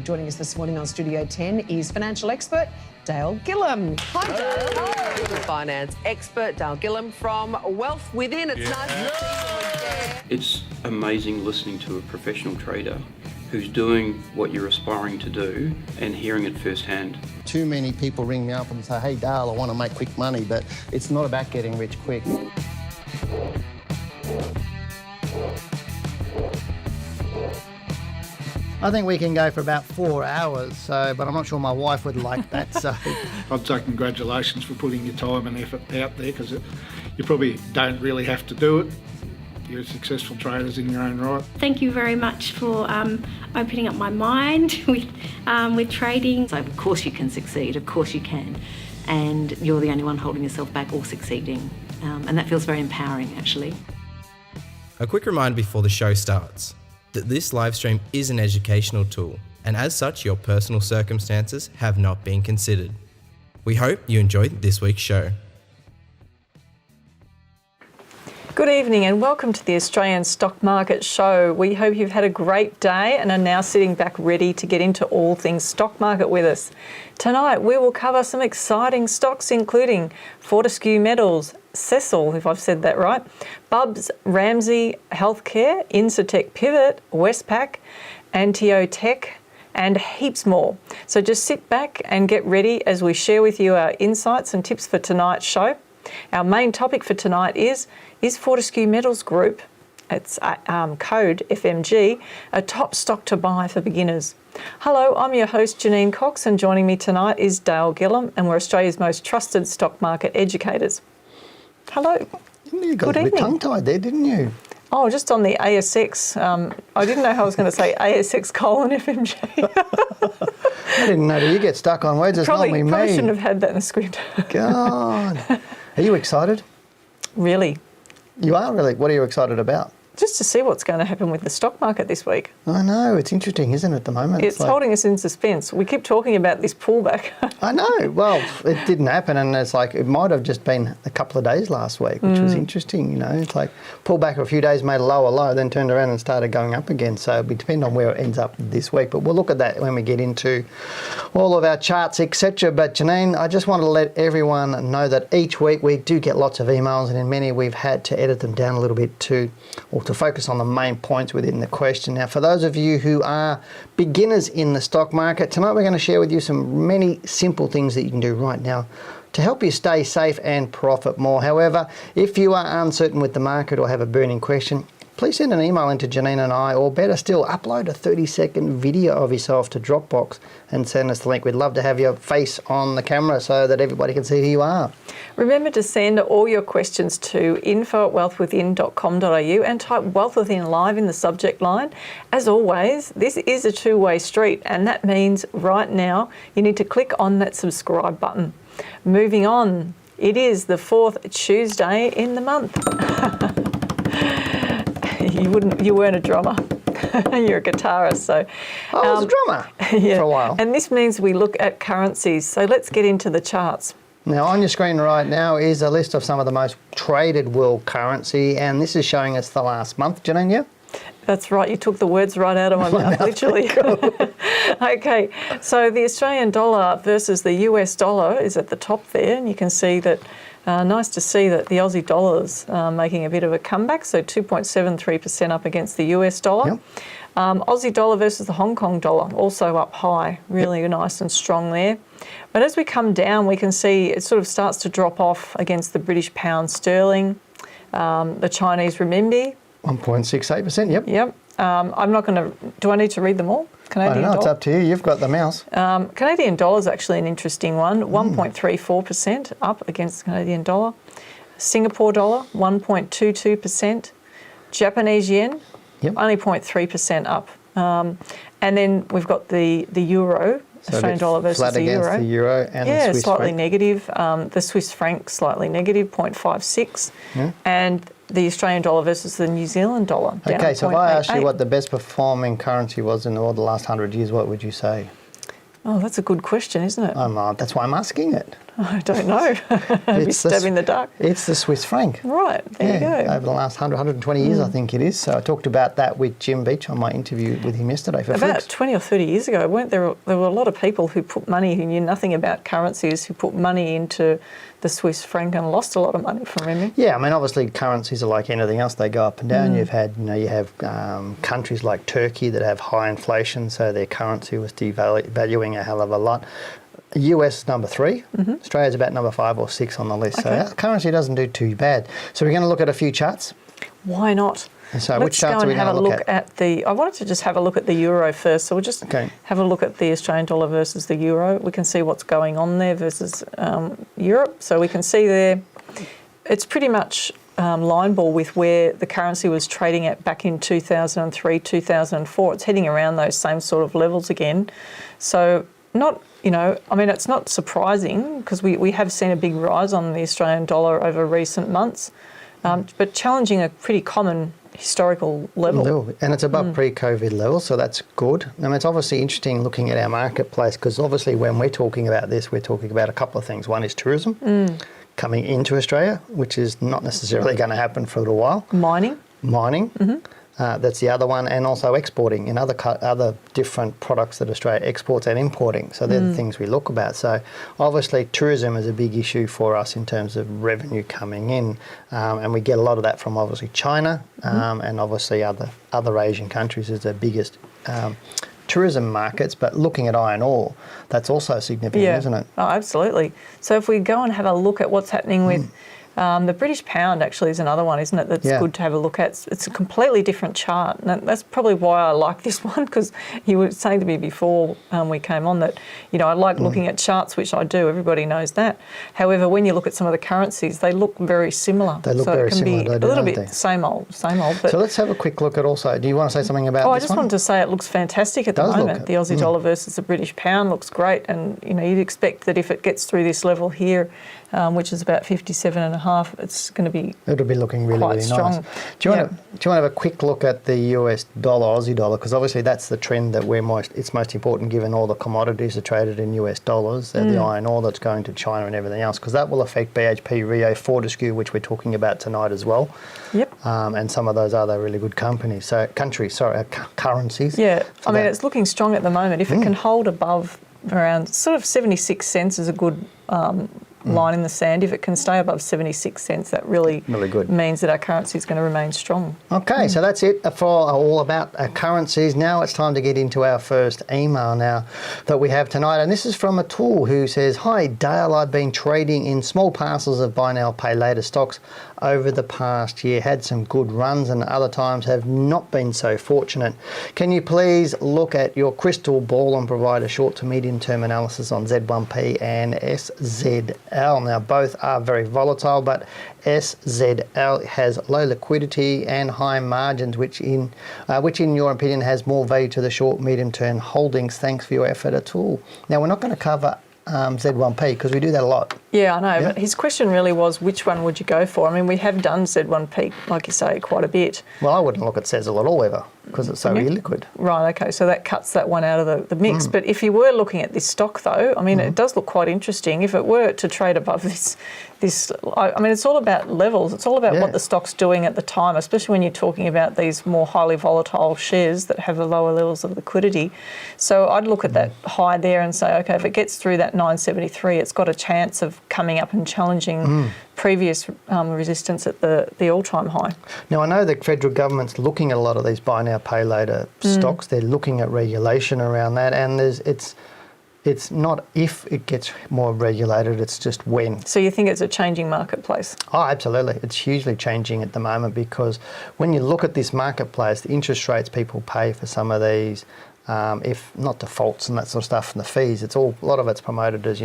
Joining us this morning on Studio 10 is financial expert Dale Gillham. Hi, Dale. Hello. Finance expert Dale Gillham from Wealth Within. It's nice to see you again. It's amazing listening to a professional trader who's doing what you're aspiring to do and hearing it firsthand. Too many people ring me up and say, hey Dale, I want to make quick money, but it's not about getting rich quick. I think we can go for about 4 hours, but I'm not sure my wife would like that. So I'd say congratulations for putting your time and effort out there, because you probably don't really have to do it. You're successful traders in your own right. Thank you very much for opening up my mind with trading. So of course you can succeed, of course you can, and you're the only one holding yourself back or succeeding, and that feels very empowering actually. A quick reminder before the show starts that this live stream is an educational tool, and as such your personal circumstances have not been considered. We hope you enjoyed this week's show. Good evening and welcome to the Australian Stock Market Show. We hope you've had a great day and are now sitting back ready to get into all things stock market with us. Tonight we will cover some exciting stocks including Fortescue Metals, Cecil, if I've said that right, Bubs, Ramsay Healthcare, Incitec Pivot, Westpac, Anteo Tech, and heaps more. So just sit back and get ready as we share with you our insights and tips for tonight's show. Our main topic for tonight is Fortescue Metals Group, it's code FMG, a top stock to buy for beginners. Hello, I'm your host Janine Cox, and joining me tonight is Dale Gillham, and we're Australia's most trusted stock market educators. Hello. You got a bit tongue-tied there, didn't you? Oh, just on the ASX. I didn't know how I was going to say ASX : FMG. I didn't know that you get stuck on words. It's Probably me. shouldn't have had that in the script. God. Are you excited? Really? You are really? What are you excited about? Just to see what's going to happen with the stock market this week. I know, it's interesting, isn't it, at the moment? It's like, holding us in suspense. We keep talking about this pullback. I know. Well, it didn't happen, and it's like it might have just been a couple of days last week, which was interesting, you know. It's like pulled back for a few days, made a lower low, then turned around and started going up again. So it depends on where it ends up this week. But we'll look at that when we get into all of our charts, etc. But Janine, I just want to let everyone know that each week we do get lots of emails, and in many we've had to edit them down a little bit to focus on the main points within the question. Now, for those of you who are beginners in the stock market, tonight we're going to share with you many simple things that you can do right now to help you stay safe and profit more. However, if you are uncertain with the market or have a burning question, please send an email into Janine and I, or better still, upload a 30-second video of yourself to Dropbox and send us the link. We'd love to have your face on the camera so that everybody can see who you are. Remember to send all your questions to info@wealthwithin.com.au and type Wealth Within Live in the subject line. As always, this is a two-way street, and that means right now you need to click on that subscribe button. Moving on, it is the 4th Tuesday in the month. You weren't a drummer. You're a guitarist, so... I was a drummer for a while. And this means we look at currencies. So let's get into the charts. Now, on your screen right now is a list of some of the most traded world currency, and this is showing us the last month. Janine, yeah? That's right. You took the words right out of my mouth, literally. Okay, so the Australian dollar versus the US dollar is at the top there, and you can see that. Nice to see that the Aussie dollar's making a bit of a comeback, so 2.73% up against the US dollar. Yep. Aussie dollar versus the Hong Kong dollar, also up high, really nice and strong there. But as we come down, we can see it sort of starts to drop off against the British pound sterling, the Chinese renminbi. 1.68%, yep. Yep. I'm not going to... Do I need to read them all? Canadian I don't know, dollar? it's up to you. You've got the mouse. Canadian dollar is actually an interesting one, 1.34% up against the Canadian dollar. Singapore dollar, 1.22%. Japanese yen, only 0.3% up. And then we've got the euro, so Australian dollar versus the euro. Flat against the euro and the Swiss slightly franc. negative. The Swiss franc slightly negative, 0.56. And the Australian dollar versus the New Zealand dollar. Okay, so if I asked you what the best performing currency was in the last 100 years, what would you say? Oh, that's a good question, isn't it? That's why I'm asking it. I don't know. Be stabbing the dark. It's the Swiss franc. Right, there you go. Over the last 120 years, I think it is. So I talked about that with Jim Beach on my interview with him yesterday for About Flicks. 20 or 30 years ago, weren't there were a lot of people who put money, who knew nothing about currencies, who put money into the Swiss franc and lost a lot of money from memory. Yeah, I mean, obviously currencies are like anything else; they go up and down. You've had, you have countries like Turkey that have high inflation, so their currency was devaluing a hell of a lot. US is number 3. Australia's about number 5 or 6 on the list. Okay. So currency doesn't do too bad. So we're going to look at a few charts. Why not? So Let's which charts go are we and have going a to look at the. I wanted to just have a look at the euro first. So we'll just have a look at the Australian dollar versus the euro. We can see what's going on there versus Europe. So we can see there, it's pretty much line ball with where the currency was trading at back in 2003, 2004. It's heading around those same sort of levels again. So not, I mean, it's not surprising because we have seen a big rise on the Australian dollar over recent months, but challenging a pretty common historical level. And it's above pre-COVID levels, so that's good. I mean, it's obviously interesting looking at our marketplace because obviously when we're talking about this, we're talking about a couple of things. One is tourism coming into Australia, which is not necessarily going to happen for a little while. Mining. That's the other one, and also exporting and other different products that Australia exports and importing. So they're the things we look about. So obviously tourism is a big issue for us in terms of revenue coming in, and we get a lot of that from obviously China and obviously other Asian countries as the biggest tourism markets. But looking at iron ore, that's also significant, isn't it? Oh, absolutely. So if we go and have a look at what's happening with the British pound actually is another one, isn't it, that's good to have a look at. It's a completely different chart. And that's probably why I like this one, because you were saying to me before we came on that, I like looking at charts, which I do. Everybody knows that. However, when you look at some of the currencies, they look very similar. They look very similar, so it can be a little bit same old. But so let's have a quick look at also, do you want to say something about this one? I just wanted to say it looks fantastic at the moment. The Aussie dollar versus the British pound looks great. And, you'd expect that if it gets through this level here, which is about 57.5, it's going to be it'll be looking really, really strong. nice. Do you want to have a quick look at the US dollar, Aussie dollar? Because obviously that's the trend that it's most important given all the commodities are traded in US dollars, the iron ore that's going to China and everything else, because that will affect BHP, Rio, Fortescue, which we're talking about tonight as well. And some of those other really good currencies. Yeah, I mean, it's looking strong at the moment. If it can hold above around sort of 76 cents is a good line in the sand. If it can stay above 76 cents, that really good means that our currency is going to remain strong. Okay, so that's it for all about currencies. Now it's time to get into our first email now that we have tonight. And this is from Atul, who says, "Hi Dale, I've been trading in small parcels of buy now, pay later stocks over the past year. Had some good runs and other times have not been so fortunate. Can you please look at your crystal ball and provide a short to medium term analysis on Z1P and SZL? Now both are very volatile, but SZL has low liquidity and high margins, which in your opinion has more value to the short medium term holdings. Thanks for your effort, Atul." Now we're not going to cover Z1P because we do that a lot. Yeah, I know, but his question really was, which one would you go for? I mean, we have done Z1P, like you say, quite a bit. Well, I wouldn't look at SZL at all ever because it's so illiquid. Right, okay, so that cuts that one out of the mix. But if you were looking at this stock, though, I mean, it does look quite interesting. If it were to trade above this, I mean, it's all about levels. It's all about what the stock's doing at the time, especially when you're talking about these more highly volatile shares that have the lower levels of liquidity. So I'd look at that high there and say, okay, if it gets through that 973, it's got a chance of coming up and challenging previous resistance at the all-time high. Now, I know the federal government's looking at a lot of these buy now, pay later stocks. They're looking at regulation around that, and it's not if it gets more regulated, it's just when. So you think it's a changing marketplace? Oh, absolutely. It's hugely changing at the moment because when you look at this marketplace, the interest rates people pay for some of these, if not defaults and that sort of stuff and the fees, a lot of it's promoted as,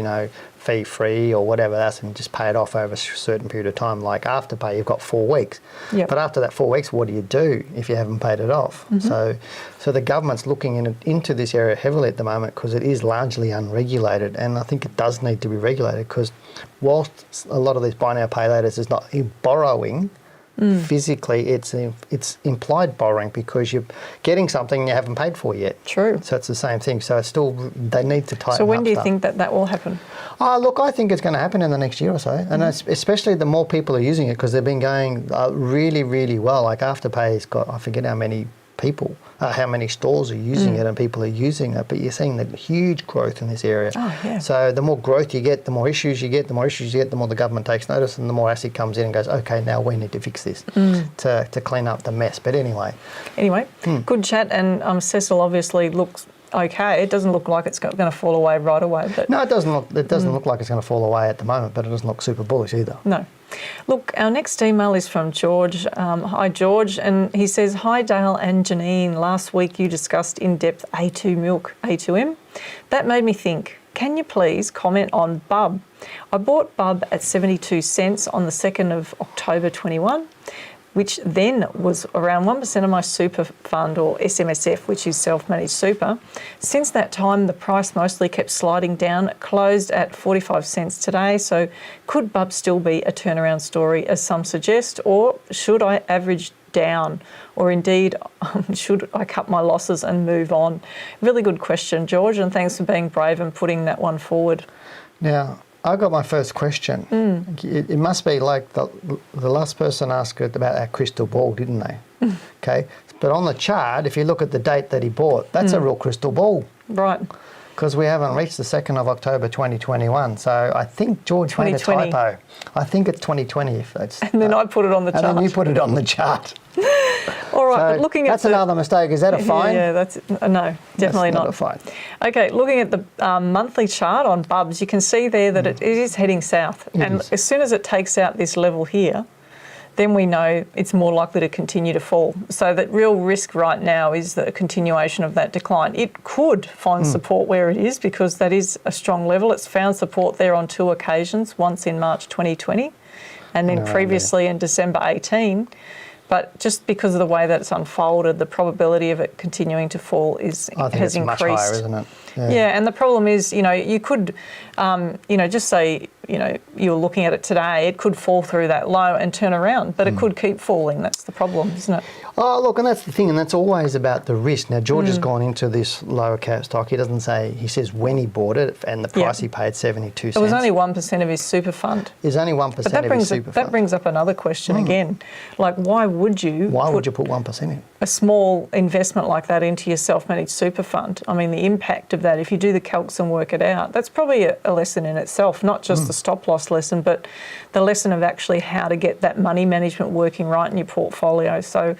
fee-free or whatever else, and just pay it off over a certain period of time. Like Afterpay, you've got 4 weeks. But after that 4 weeks, what do you do if you haven't paid it off? So the government's looking into this area heavily at the moment because it is largely unregulated, and I think it does need to be regulated because whilst a lot of these buy now, pay laters is not borrowing, physically it's implied borrowing because you're getting something you haven't paid for yet. True. So it's the same thing. So it's still, they need to tighten up. So when do you stuff. think that will happen? Look, I think it's going to happen in the next year or so, and especially the more people are using it because they've been going really, really well. Like Afterpay's got, I forget how many people, how many stores are using it and people are using it, but you're seeing the huge growth in this area. Oh, yeah. So the more growth you get, the more issues you get, the more the government takes notice and the more ASIC comes in and goes, okay, now we need to fix this to clean up the mess. But anyway. Good chat, and Cecil obviously looks okay. It doesn't look like it's going to fall away right away. But no, it doesn't look like it's going to fall away at the moment, but it doesn't look super bullish either. No. Look, our next email is from George. Hi, George. And he says, hi, Dale and Janine. Last week you discussed in depth A2 milk, A2M. That made me think, can you please comment on Bub? I bought Bub at 72 cents on the 2nd of October 21, which then was around 1% of my super fund, or SMSF, which is self-managed super. Since that time, the price mostly kept sliding down, closed at 45 cents today. So could Bub still be a turnaround story, as some suggest, or should I average down, or indeed should I cut my losses and move on? Really good question, George, and thanks for being brave and putting that one forward. Now, I got my first question. It must be like the last person asked it about our crystal ball, didn't they? Okay, but on the chart, if you look at the date that he bought, that's a real crystal ball. Right. Because we haven't reached the 2nd of October 2021, so I think George made a typo. I think it's 2020. If that's. And then I put it on the chart. And then you put it on the chart. All right, So but looking at that's another mistake. Is that a fine? Yeah, that's no, definitely That's not not a fine. Okay, looking at the monthly chart on Bubs, you can see there that it is heading south, and as soon as it takes out this level here, then we know it's more likely to continue to fall. So the real risk right now is the continuation of that decline. It could find support where it is because that is a strong level. It's found support there on 2 occasions, once in March 2020 and then previously in December 18. But just because of the way that it's unfolded, the probability of it continuing to fall has increased. Much higher, isn't it? Yeah, and the problem is, you could, just say, you're looking at it today, it could fall through that low and turn around, but it could keep falling. That's the problem, isn't it? Oh, look, and that's the thing, and that's always about the risk. Now, George has gone into this lower cap stock. He doesn't say, he says when he bought it and the price he paid 72 cents. It was only 1% of his super fund. It's only 1% of his super fund. That brings up another question again. Like, why would you put 1% in? A small investment like that into your self-managed super fund? I mean, the impact of that, if you do the calcs and work it out, that's probably a lesson in itself, not just the stop loss lesson, but the lesson of actually how to get that money management working right in your portfolio. So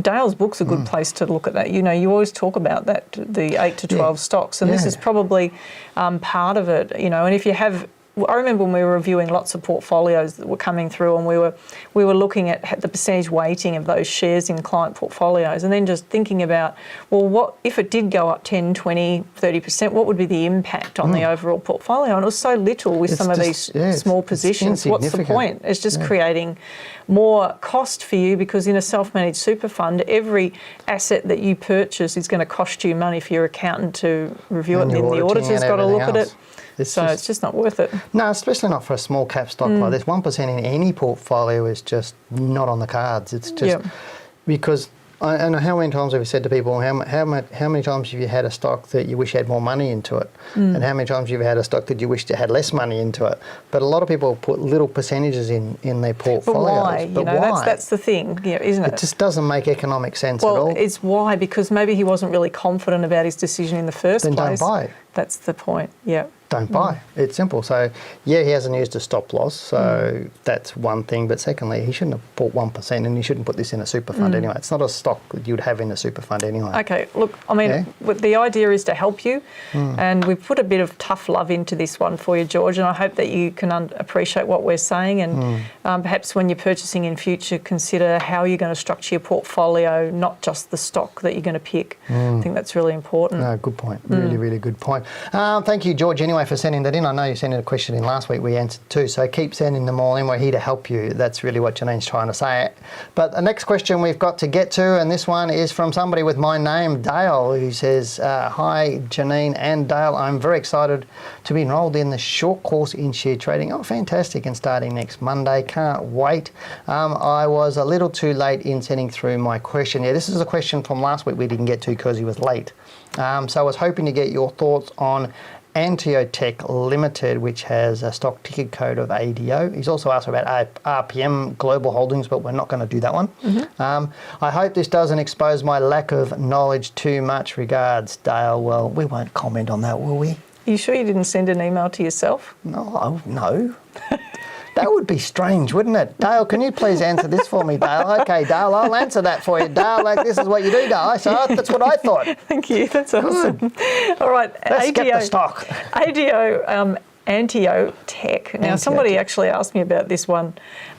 Dale's book's a good place to look at that. You always talk about that, the 8 to 12 stocks, and this is probably part of it, and if you have, I remember when we were reviewing lots of portfolios that were coming through, and we were looking at the percentage weighting of those shares in client portfolios, and then just thinking about, well, what if it did go up 10, 20, 30%, what would be the impact on the overall portfolio? And it was so little with some of these small positions. What's the point? It's just creating more cost for you, because in a self-managed super fund, every asset that you purchase is going to cost you money for your accountant to review it, and then the auditor's got to look at it. It's just not worth it. No, especially not for a small cap stock like this. 1% in any portfolio is just not on the cards. It's just because, I know how many times have we said to people, how many times have you had a stock that you wish you had more money into it? And how many times have you had a stock that you wish you had less money into it? But a lot of people put little percentages in their portfolios. But why? That's the thing, isn't it? It just doesn't make economic sense at all. Well, it's why, because maybe he wasn't really confident about his decision in the first place. Then don't buy. That's the point, Don't buy. It's simple. So, he hasn't used a stop loss, so that's one thing. But secondly, he shouldn't have bought 1%, and he shouldn't put this in a super fund anyway. It's not a stock that you'd have in a super fund anyway. Okay, look, I mean, the idea is to help you, and we've put a bit of tough love into this one for you, George, and I hope that you can appreciate what we're saying, and perhaps when you're purchasing in future, consider how you're going to structure your portfolio, not just the stock that you're going to pick. I think that's really important. No, good point. Really, really good point. Thank you, George. Anyway, anyway for sending that in. I know you sent in a question in last week. We answered too. So keep sending them all in. We're here to help you. That's really what Janine's trying to say. But the next question we've got to get to, and this one is from somebody with my name, Dale, who says, hi, Janine and Dale. I'm very excited to be enrolled in the short course in share trading. Oh, fantastic. And starting next Monday. Can't wait. I was a little too late in sending through my question. Yeah, this is a question from last week we didn't get to because he was late. So I was hoping to get your thoughts on Antiotech Limited, which has a stock ticket code of ADO. He's also asked about RPM Global Holdings, but we're not going to do that one. I hope this doesn't expose my lack of knowledge too much. Regards, Dale. Well, we won't comment on that, will we? Are you sure you didn't send an email to yourself? No. That would be strange, wouldn't it? Dale, can you please answer this for me, Dale? Okay, Dale, I'll answer that for you, Dale. Like, this is what you do, Dale. So that's what I thought. Thank you. That's awesome. All right. Let's get the stock. ADO, Antiotech. Now, somebody actually asked me about this one,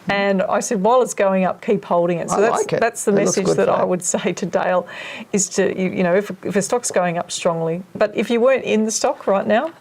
and I said, while it's going up, keep holding it. So that's the message that I would say to Dale, is to, if a stock's going up strongly, but if you weren't in the stock right now,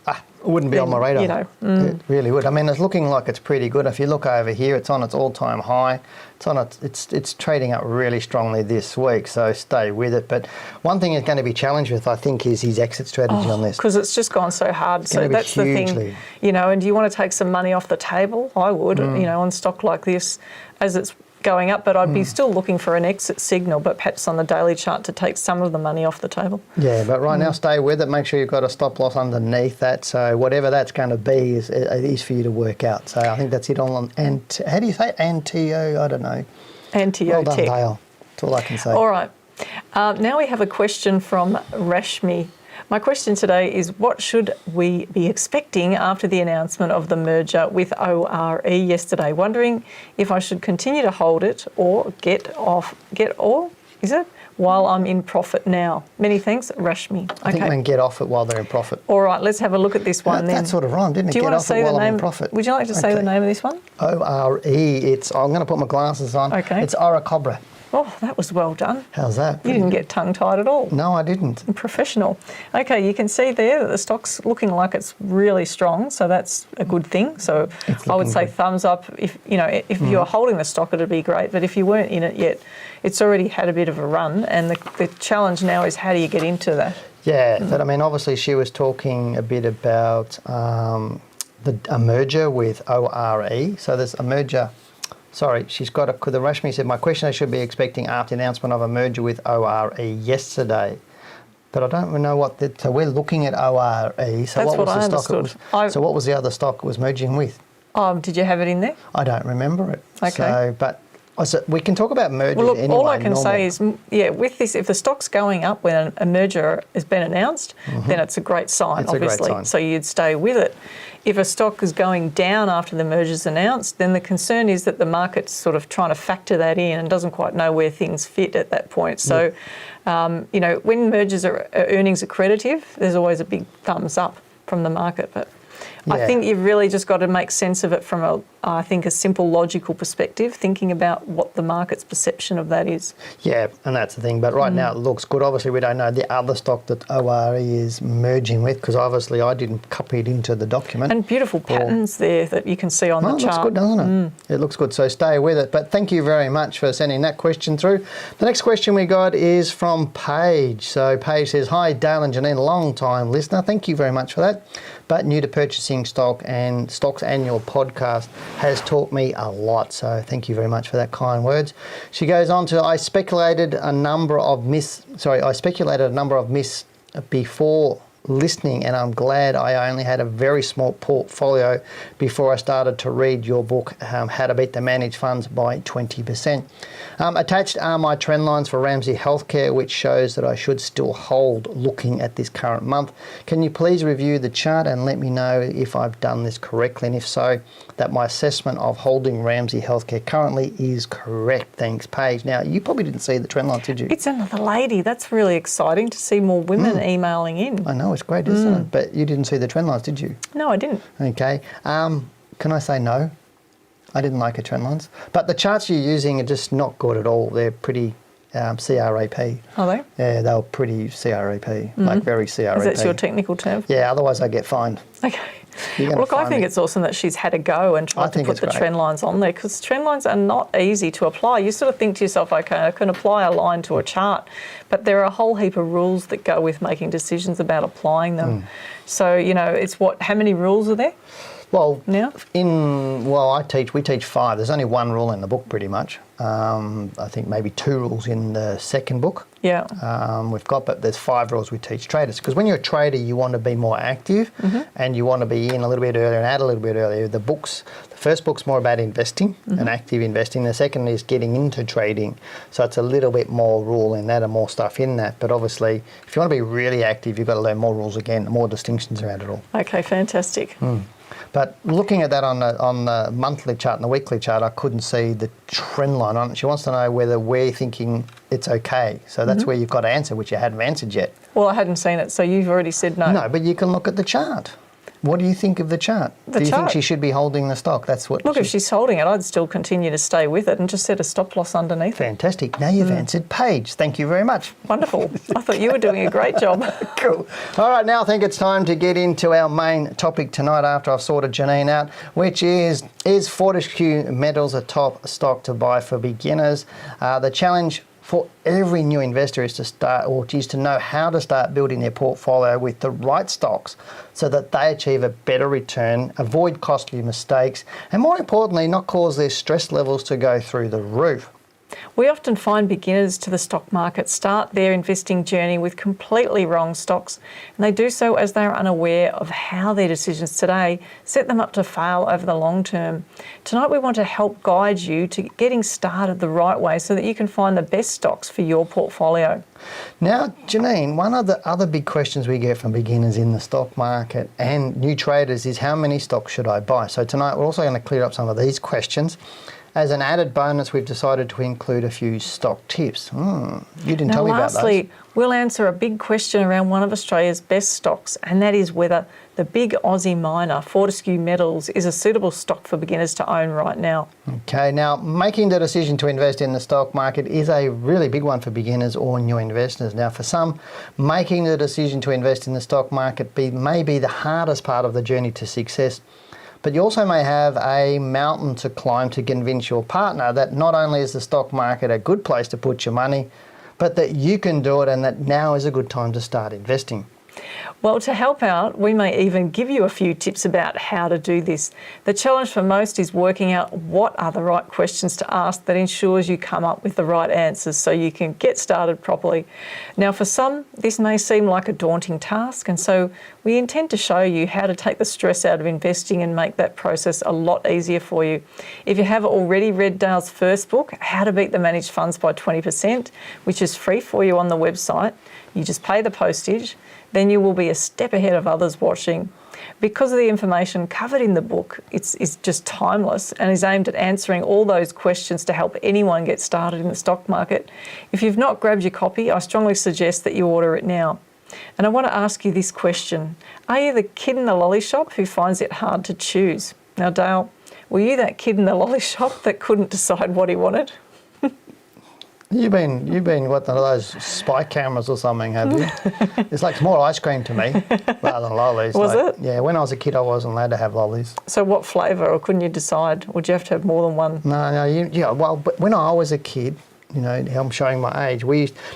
it wouldn't be on my radar. It really would. I mean, it's looking like it's pretty good. If you look over here, it's on its all-time high. It's trading up really strongly this week, so stay with it. But one thing it's going to be challenged with, I think, is his exit strategy on this. Because it's just gone so hard. So that's the thing. And do you want to take some money off the table? I would, on stock like this, as it's going up, but I'd be still looking for an exit signal, but perhaps on the daily chart to take some of the money off the table. Yeah, but right now stay with it. Make sure you've got a stop loss underneath that. So whatever that's going to be is for you to work out. So I think that's it on. And how do you say it? Antio? I don't know. Antiotech. Well done, Dale. That's all I can say. All right. Now we have a question from Rashmi. My question today is, what should we be expecting after the announcement of the merger with ORE yesterday? Wondering if I should continue to hold it or while I'm in profit now. Many thanks, Rashmi. I think we can get off it while they're in profit. All right, let's have a look at this one then. That sort of rhymed, didn't it? Do you get want off to say it while the name? I'm in profit. Would you like to say the name of this one? ORE. I'm going to put my glasses on. Okay. It's Oracobra. Oh, that was well done. How's that? You didn't get tongue-tied at all. No, I didn't. Professional. Okay, you can see there that the stock's looking like it's really strong, so that's a good thing. So I would say thumbs up. If you're holding the stock, it'd be great. But if you weren't in it yet, it's already had a bit of a run, and the challenge now is how do you get into that? Yeah, but I mean, obviously she was talking a bit about a merger with ORE. So there's a merger. Sorry, she's got the Rashmi said, my question I should be expecting after the announcement of a merger with ORE yesterday. But I don't know so we're looking at ORE. So That's what was the stock understood. So what was the other stock it was merging with? Did you have it in there? I don't remember it. Okay. So we can talk about mergers anyway. All I can say is, with this, if the stock's going up when a merger has been announced, then it's a great sign, obviously. A great sign. So you'd stay with it. If a stock is going down after the merger's announced, then the concern is that the market's sort of trying to factor that in and doesn't quite know where things fit at that point. So, when mergers are earnings accretive, there's always a big thumbs up from the market. But I think you've really just got to make sense of it from a simple logical perspective, thinking about what the market's perception of that is. Yeah, and that's the thing. But right now it looks good. Obviously, we don't know the other stock that ORE is merging with, because obviously I didn't copy it into the document. And beautiful patterns there that you can see on the chart. It looks good, doesn't it? It looks good. So stay with it. But thank you very much for sending that question through. The next question we got is from Paige. So Paige says, hi, Dale and Janine, long-time listener. Thank you very much for that. But new to purchasing stock, and Stock's annual podcast has taught me a lot. So thank you very much for that kind words. She goes on to, I speculated a number of miss before listening, and I'm glad I only had a very small portfolio before I started to read your book, How to Beat the Managed Funds by 20%. Attached are my trend lines for Ramsay Healthcare, which shows that I should still hold looking at this current month. Can you please review the chart and let me know if I've done this correctly, and if so, that my assessment of holding Ramsay Healthcare currently is correct? Thanks, Paige. Now, you probably didn't see the trend lines, did you? It's another lady. That's really exciting to see more women emailing in. I know, it's great, isn't it? But you didn't see the trend lines, did you? No, I didn't. Okay. Can I say no? I didn't like her trend lines. But the charts you're using are just not good at all. They're pretty CRAP. Are they? Yeah, they were pretty CRAP, like very CRAP. Is that your technical term? Yeah, otherwise I get fined. Okay. Look, I think it's awesome that she's had a go and tried to put the trend lines on there, because trend lines are not easy to apply. You sort of think to yourself, okay, I can apply a line to a chart, but there are a whole heap of rules that go with making decisions about applying them. So, it's how many rules are there? Well, now? We teach 5. There's only 1 rule in the book pretty much. I think maybe 2 rules in the second book. Yeah. But there's 5 rules we teach traders. Because when you're a trader, you want to be more active and you want to be in a little bit earlier and out a little bit earlier. The first book's more about investing and active investing. The second is getting into trading. So it's a little bit more rule in that and more stuff in that. But obviously, if you want to be really active, you've got to learn more rules again, more distinctions around it all. Okay, fantastic. But looking at that on the monthly chart and the weekly chart, I couldn't see the trend line on it. She wants to know whether we're thinking it's okay. So that's where you've got to answer, which you hadn't answered yet. Well, I hadn't seen it, so you've already said no. No, but you can look at the chart. What do you think of the chart? Do you think she should be holding the stock? That's what. Look, if she's holding it, I'd still continue to stay with it and just set a stop loss underneath. Fantastic. Now you've answered Paige. Thank you very much. Wonderful. I thought you were doing a great job. Cool. All right, now I think it's time to get into our main topic tonight after I've sorted Janine out, which is Fortescue Metals a top stock to buy for beginners? The challenge for every new investor is to know how to start building their portfolio with the right stocks so that they achieve a better return, avoid costly mistakes, and more importantly, not cause their stress levels to go through the roof. We often find beginners to the stock market start their investing journey with completely wrong stocks, and they do so as they are unaware of how their decisions today set them up to fail over the long term. Tonight we want to help guide you to getting started the right way so that you can find the best stocks for your portfolio. Now, Janine, one of the other big questions we get from beginners in the stock market and new traders is how many stocks should I buy? So tonight we're also going to clear up some of these questions. As an added bonus, we've decided to include a few stock tips. You didn't tell me about those. Lastly, we'll answer a big question around one of Australia's best stocks, and that is whether the big Aussie miner, Fortescue Metals, is a suitable stock for beginners to own right now. Okay, now making the decision to invest in the stock market is a really big one for beginners or new investors. Now, for some, making the decision to invest in the stock market may be the hardest part of the journey to success. But you also may have a mountain to climb to convince your partner that not only is the stock market a good place to put your money, but that you can do it and that now is a good time to start investing. Well, to help out, we may even give you a few tips about how to do this. The challenge for most is working out what are the right questions to ask that ensures you come up with the right answers so you can get started properly. Now, for some, this may seem like a daunting task, and so we intend to show you how to take the stress out of investing and make that process a lot easier for you. If you have already read Dale's first book, How to Beat the Managed Funds by 20%, which is free for you on the website, you just pay the postage, then you will be a step ahead of others watching. Because of the information covered in the book, it's just timeless and is aimed at answering all those questions to help anyone get started in the stock market. If you've not grabbed your copy, I strongly suggest that you order it now. And I want to ask you this question. Are you the kid in the lolly shop who finds it hard to choose? Now, Dale, were you that kid in the lolly shop that couldn't decide what he wanted? You've been what, one of those spy cameras or something, have you? It's more ice cream to me rather than lollies. Was it? Yeah, when I was a kid I wasn't allowed to have lollies. So what flavour, or couldn't you decide? Would you have to have more than one? No, but when I was a kid, I'm showing my age,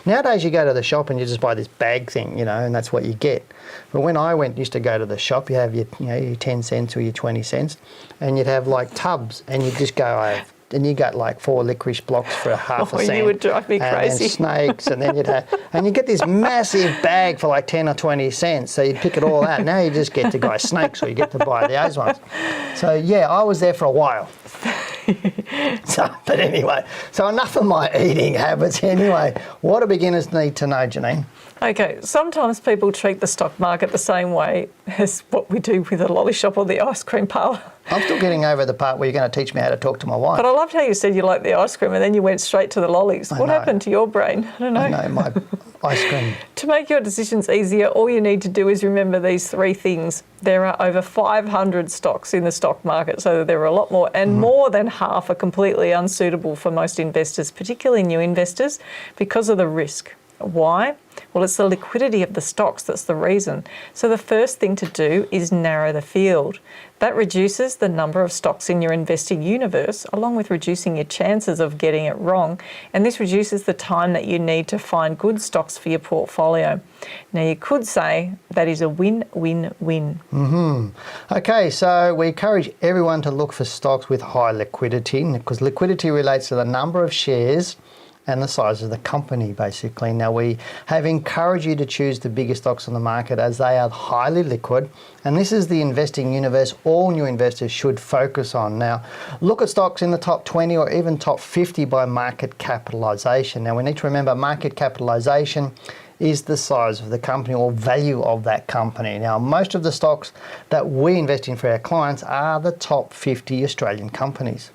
nowadays you go to the shop and you just buy this bag thing, and that's what you get. But when I used to go to the shop, you have your 10 cents or your 20 cents and you'd have tubs and you'd just go and you got 4 licorice blocks for half a cent. You would drive me crazy. And snakes, and then and you get this massive bag for 10 or 20 cents. So you'd pick it all out. Now you just get to buy snakes, or you get to buy those ones. So yeah, I was there for a while. But anyway, so enough of my eating habits. Anyway, what do beginners need to know, Janine? Okay, sometimes people treat the stock market the same way as what we do with the lolly shop or the ice cream parlour. I'm still getting over the part where you're going to teach me how to talk to my wife. But I loved how you said you liked the ice cream and then you went straight to the lollies. What happened to your brain? I don't know. I know, Ice cream. To make your decisions easier, all you need to do is remember these 3 things. There are over 500 stocks in the stock market, so there are a lot more, and more than half are completely unsuitable for most investors, particularly new investors, because of the risk. Why? Well, it's the liquidity of the stocks that's the reason. So the first thing to do is narrow the field. That reduces the number of stocks in your investing universe, along with reducing your chances of getting it wrong. And this reduces the time that you need to find good stocks for your portfolio. Now, you could say that is a win-win-win. Okay, so we encourage everyone to look for stocks with high liquidity, because liquidity relates to the number of shares and the size of the company, basically. Now, we have encouraged you to choose the biggest stocks on the market as they are highly liquid, and this is the investing universe all new investors should focus on. Now, look at stocks in the top 20 or even top 50 by market capitalisation. Now, we need to remember market capitalisation is the size of the company or value of that company. Now, most of the stocks that we invest in for our clients are the top 50 Australian companies.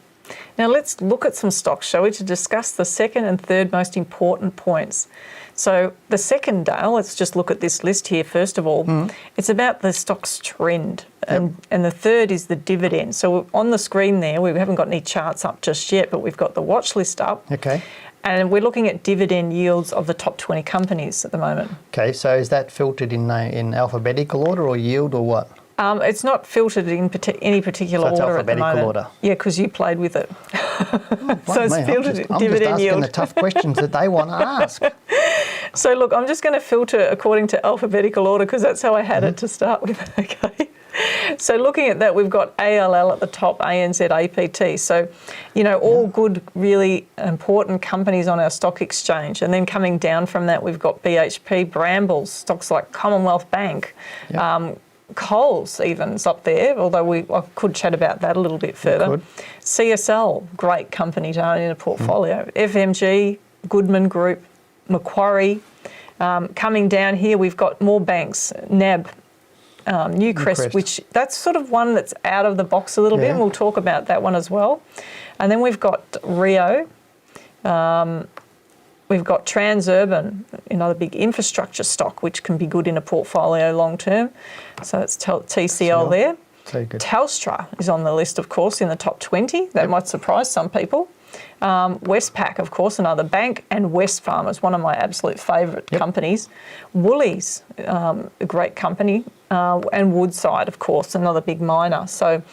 Now let's look at some stocks, shall we, to discuss the second and third most important points. So the second, Dale, let's just look at this list here first of all. It's about the stock's trend, and the third is the dividend. So on the screen there, we haven't got any charts up just yet, but we've got the watch list up. Okay. And we're looking at dividend yields of the top 20 companies at the moment. Okay, so is that filtered in alphabetical order or yield or what? It's not filtered in any particular order at the moment. Order. Yeah, because you played with it. So it's filtered in dividend yield. I'm just asking the tough questions that they want to ask. So look, I'm just going to filter according to alphabetical order because that's how I had it to start with. Okay. So looking at that, we've got ALL at the top, ANZ, APT. So, you know, all good, really important companies on our stock exchange. And then coming down from that, we've got BHP, Brambles, stocks like Commonwealth Bank, Coles even's up there, although I could chat about that a little bit further. CSL, great company to own in a portfolio. FMG, Goodman Group, Macquarie. Coming down here, we've got more banks, NAB, Newcrest, which that's sort of one that's out of the box a little bit, and we'll talk about that one as well. And then we've got Rio. We've got Transurban, another big infrastructure stock, which can be good in a portfolio long term. So it's TCL there. So good. Telstra is on the list, of course, in the top 20. That might surprise some people. Westpac, of course, another bank, and Wesfarmers, one of my absolute favourite companies. Woolies, a great company, and Woodside, of course, another big miner. So,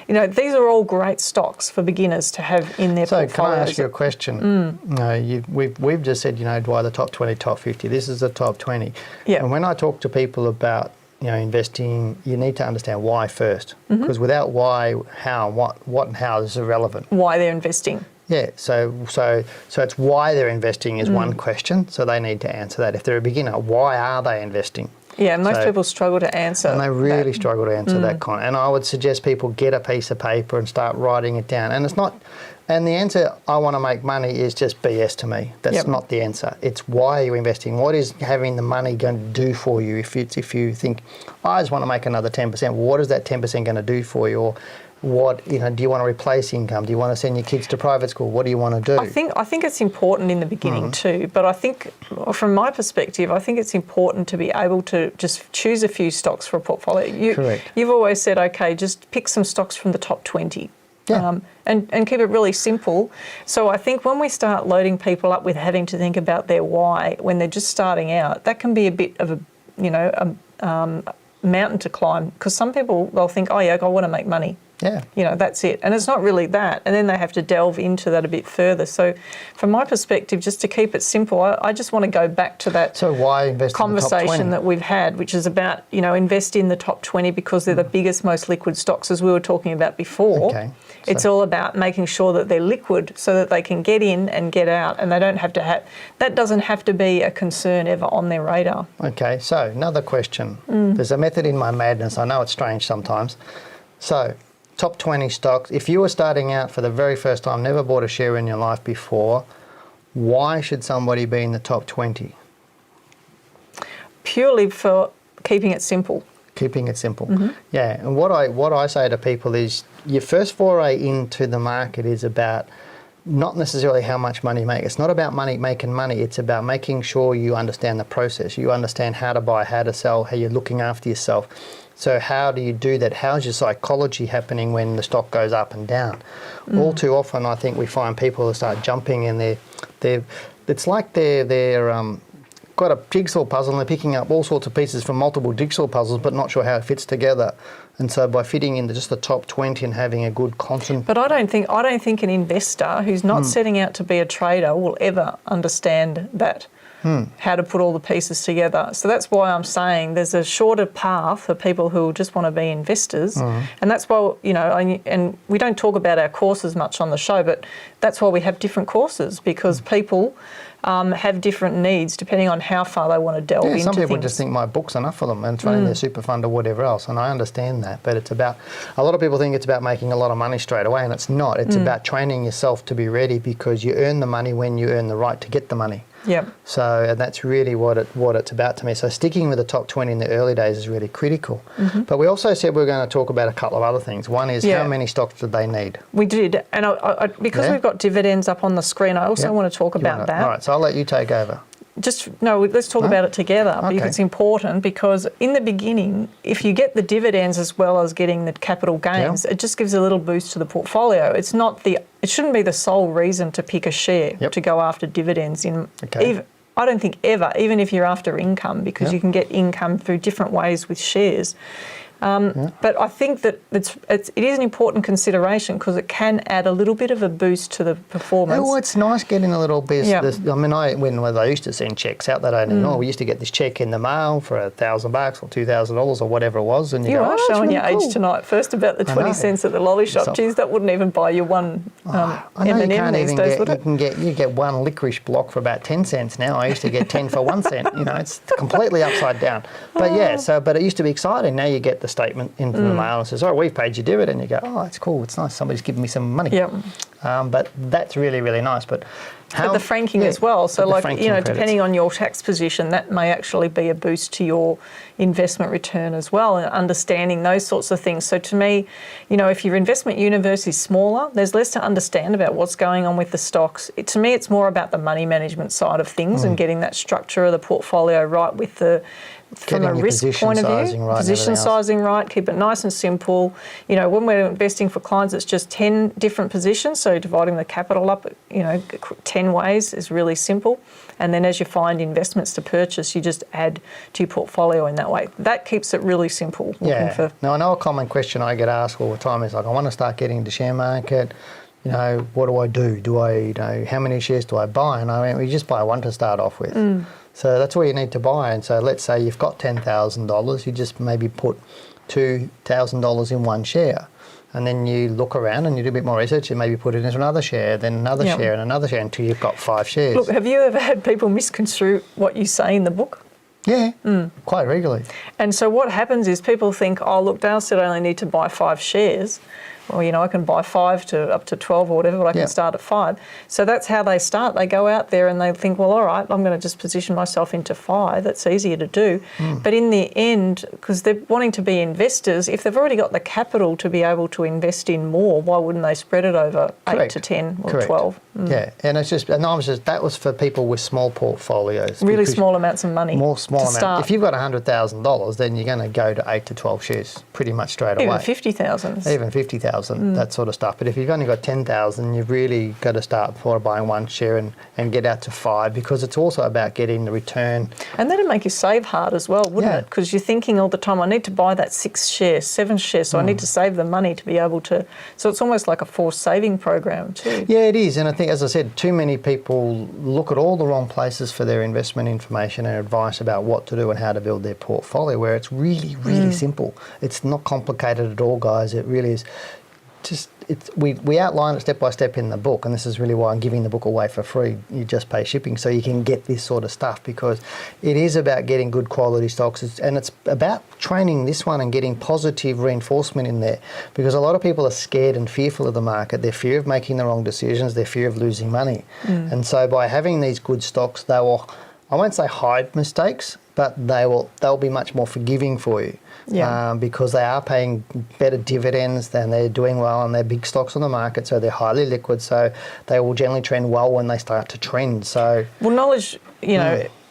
you know, these are all great stocks for beginners to have in their portfolios. So can I ask you a question? We've just said, you know, why the top 20, top 50. This is the top 20. Yeah. And when I talk to people about, you know, investing, you need to understand why first, because without why, how, what and how is irrelevant. Why they're investing. Yeah, so it's why they're investing is one question, so they need to answer that. If they're a beginner, why are they investing? Yeah, most people struggle to answer. And they really struggle to answer that kind. And I would suggest people get a piece of paper and start writing it down. And it's not, and the answer, I want to make money, is just BS to me. That's not the answer. It's why are you investing? What is having the money going to do for you? If you think, I just want to make another 10%, well, what is that 10% going to do for you? Or what, you know, do you want to replace income? Do you want to send your kids to private school? What do you want to do? I think it's important in the beginning too, but I think from my perspective, I think it's important to be able to just choose a few stocks for a portfolio. Correct. You've always said, okay, just pick some stocks from the top 20. Yeah. And keep it really simple. So I think when we start loading people up with having to think about their why when they're just starting out, that can be a bit of a mountain to climb, because some people, they'll think, oh yeah, I want to make money. Yeah. You know, that's it. And it's not really that. And then they have to delve into that a bit further. So from my perspective, just to keep it simple, I just want to go back to that why invest conversation in the top 20? that we've had, which is about, you know, invest in the top 20 because they're the biggest, most liquid stocks, as we were talking about before. Okay. It's all about making sure that they're liquid so that they can get in and get out, and they don't have to have, that doesn't have to be a concern ever on their radar. Okay, so another question. There's a method in my madness. I know it's strange sometimes. So, top 20 stocks. If you were starting out for the very first time, never bought a share in your life before, why should somebody be in the top 20? Purely for keeping it simple. Keeping it simple. Yeah, and what I say to people is your first foray into the market is about not necessarily how much money you make. It's not about making money. It's about making sure you understand the process. You understand how to buy, how to sell, how you're looking after yourself. So how do you do that? How's your psychology happening when the stock goes up and down? All too often, I think we find people who start jumping and it's like they're got a jigsaw puzzle and they're picking up all sorts of pieces from multiple jigsaw puzzles but not sure how it fits together. And so by fitting into just the top 20 and having a good constant... But I don't think an investor who's not setting out to be a trader will ever understand that, how to put all the pieces together. So that's why I'm saying there's a shorter path for people who just want to be investors. And that's why, and we don't talk about our courses much on the show, but that's why we have different courses, because people have different needs depending on how far they want to delve into things. Some people just think my book's enough for them and it's running their super fund or whatever else, and I understand that, but it's about, a lot of people think it's about making a lot of money straight away, and it's not. It's about training yourself to be ready, because you earn the money when you earn the right to get the money. Yep. So, and that's really what it's about to me. So sticking with the top 20 in the early days is really critical. But we also said we were going to talk about a couple of other things. One is how many stocks do they need? We did, and because we've got dividends up on the screen, I also want to talk about that. All right, so I'll let you take over. Let's talk about it together, because it's important, because in the beginning, if you get the dividends as well as getting the capital gains, it just gives a little boost to the portfolio. It shouldn't be the sole reason to pick a share to go after dividends I don't think ever, even if you're after income, because you can get income through different ways with shares. But I think that it is an important consideration, because it can add a little bit of a boost to the performance. Oh, it's nice getting a little bit. I mean, when I used to send checks out, that I didn't know. We used to get this check in the mail for $1,000 or $2,000 or whatever it was, and you are showing your age tonight. First about the 20 cents at the lolly shop. Geez, that wouldn't even buy you one M&M these days, would it? You get one licorice block for about 10 cents now. I used to get 10 for 1 cent. It's completely upside down. But but it used to be exciting. Now you get the statement into the mail and says, "Oh, we've paid your dividend." You go, "Oh, that's cool. It's nice. Somebody's giving me some money." But that's really, really nice. But the franking as well. So, depending on your tax position, that may actually be a boost to your investment return as well, and understanding those sorts of things. So, to me, if your investment universe is smaller, there's less to understand about what's going on with the stocks. To me, it's more about the money management side of things and getting that structure of the portfolio right with from a risk point of view, position sizing right, keep it nice and simple. When we're investing for clients, it's just 10 different positions, so dividing the capital up, 10 ways is really simple. And then as you find investments to purchase, you just add to your portfolio in that way. That keeps it really simple. Now, I know a common question I get asked all the time is like, I want to start getting into share market. What do I do? How many shares do I buy? And I mean, we just buy one to start off with. So that's all you need to buy. And so let's say you've got $10,000, you just maybe put $2,000 in one share. And then you look around and you do a bit more research and maybe put it into another share, then another share and another share until you've got 5 shares. Look, have you ever had people misconstrue what you say in the book? Yeah, quite regularly. And so what happens is people think, oh, look, Dale said I only need to buy 5 shares. Well, I can buy 5 to up to 12 or whatever, but I can start at 5. So that's how they start. They go out there and they think, well, all right, I'm going to just position myself into 5. That's easier to do. But in the end, because they're wanting to be investors, if they've already got the capital to be able to invest in more, why wouldn't they spread it over 8 to 10 or 12? Yeah, and that was for people with small portfolios. Really small amounts of money. If you've got $100,000, then you're going to go to 8 to 12 shares pretty much straight away. Even 50,000. Even 50,000. That sort of stuff. But if you've only got 10,000, you've really got to start before buying 1 share and get out to 5, because it's also about getting the return. And that'd make you save hard as well, wouldn't it? Because you're thinking all the time, I need to buy that 6 shares, 7 shares, so I need to save the money to be able to. So it's almost like a forced saving program too. Yeah, it is. And I think, as I said, too many people look at all the wrong places for their investment information and advice about what to do and how to build their portfolio, where it's really, really simple. It's not complicated at all, guys. It really is. We outline it step by step in the book, and this is really why I'm giving the book away for free. You just pay shipping so you can get this sort of stuff, because it is about getting good quality stocks, and it's about training this one and getting positive reinforcement in there, because a lot of people are scared and fearful of the market. They're fear of making the wrong decisions, they're fear of losing money. And so by having these good stocks, they will, I won't say hide mistakes, but they'll be much more forgiving for you. Yeah. Because they are paying better dividends and they're doing well and they're big stocks on the market, so they're highly liquid, so they will generally trend well when they start to trend. So, well, knowledge,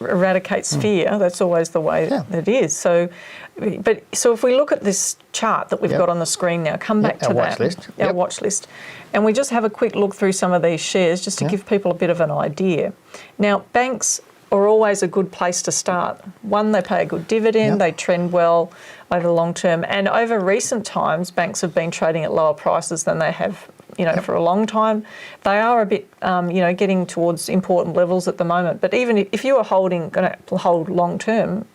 eradicates fear. That's always the way that it is. So if we look at this chart that we've got on the screen now, come back to our that, watch list. our watch list, and we just have a quick look through some of these shares just to give people a bit of an idea. Now, banks are always a good place to start. One, they pay a good dividend, they trend well over the long term, and over recent times, banks have been trading at lower prices than they have, for a long time. They are a bit, getting towards important levels at the moment. But even if you are going to hold long term,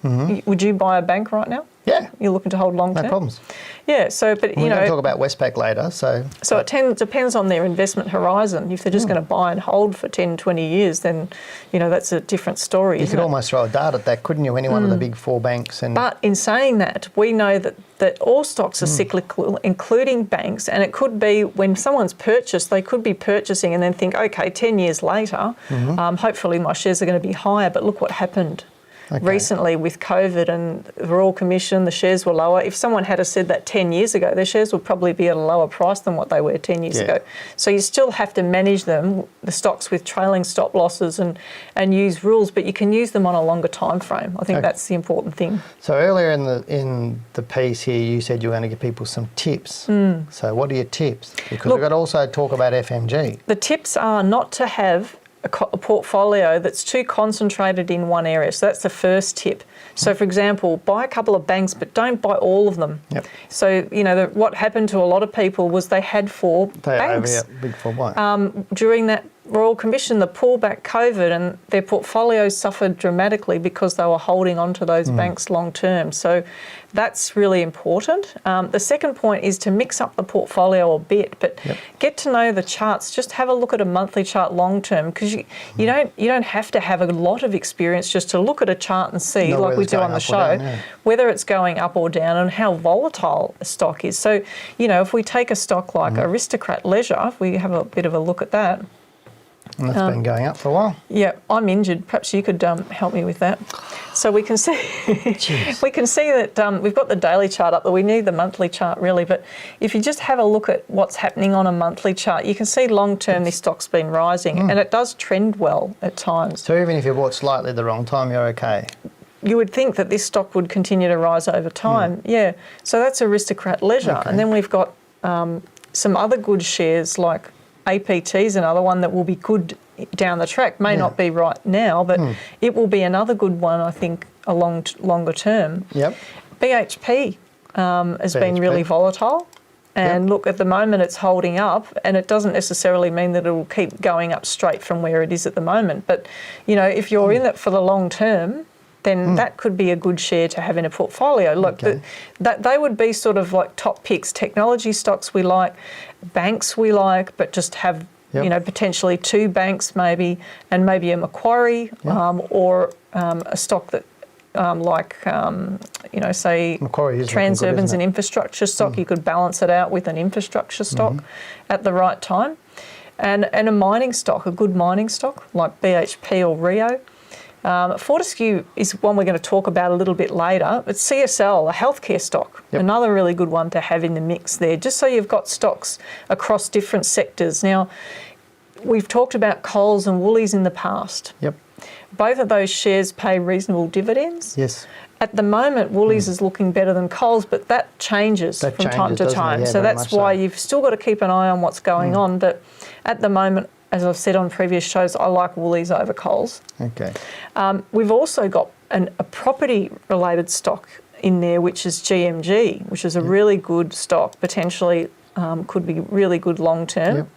would you buy a bank right now? Yeah. You're looking to hold long term? No problems. Yeah, so, but, We're going to talk about Westpac later, so... So it depends on their investment horizon. If they're just going to buy and hold for 10, 20 years, then, that's a different story, You could almost throw a dart at that, couldn't you? Any one of the big four banks. But in saying that, we know that all stocks are cyclical, including banks, and it could be when someone's purchased, they could be purchasing and then think, okay, 10 years later, hopefully my shares are going to be higher, but look what happened. Recently with COVID and the Royal Commission, the shares were lower. If someone had said that 10 years ago, their shares would probably be at a lower price than what they were 10 years ago. So you still have to manage them, the stocks with trailing stop losses and use rules, but you can use them on a longer time frame. I think that's the important thing. So earlier in the piece here, you said you were going to give people some tips. So what are your tips? Because we've got to also talk about FMG. The tips are not to have a portfolio that's too concentrated in one area. So that's the first tip. So, for example, buy a couple of banks, but don't buy all of them. So, what happened to a lot of people was they had four banks. Big four what? During that Royal Commission, the pullback COVID, and their portfolios suffered dramatically because they were holding on to those banks long term. So that's really important. The second point is to mix up the portfolio a bit, but get to know the charts. Just have a look at a monthly chart long term, because you don't have to have a lot of experience just to look at a chart and see, like we do on the show, whether it's going up or down and how volatile a stock is. So, if we take a stock like Aristocrat Leisure, if we have a bit of a look at that. And that's been going up for a while. Yeah, I'm injured. Perhaps you could help me with that. So we can see that we've got the daily chart up, but we need the monthly chart really. But if you just have a look at what's happening on a monthly chart, you can see long term this stock's been rising and it does trend well at times. So even if you bought slightly the wrong time, you're okay? You would think that this stock would continue to rise over time. Yeah. So that's Aristocrat Leisure. And then we've got some other good shares like APT is another one that will be good down the track. May not be right now, but it will be another good one, I think, longer term. BHP has been really volatile. And look, at the moment it's holding up, and it doesn't necessarily mean that it will keep going up straight from where it is at the moment. But, if you're in it for the long term, then that could be a good share to have in a portfolio. Look, that they would be sort of like top picks. Technology stocks we like, banks we like, but just have potentially two banks maybe, and maybe a Macquarie or a stock that say Transurban's an infrastructure stock. You could balance it out with an infrastructure stock at the right time, and a mining stock, a good mining stock like BHP or Rio. Fortescue is one we're going to talk about a little bit later. It's CSL, a healthcare stock, another really good one to have in the mix there, just so you've got stocks across different sectors. Now, we've talked about Coles and Woolies in the past. Both of those shares pay reasonable dividends. At the moment, Woolies is looking better than Coles, but that changes from time to time. So that's why you've still got to keep an eye on what's going on. But at the moment, as I've said on previous shows, I like Woolies over Coles. We've also got a property-related stock in there, which is GMG, which is a really good stock, potentially could be really good long-term.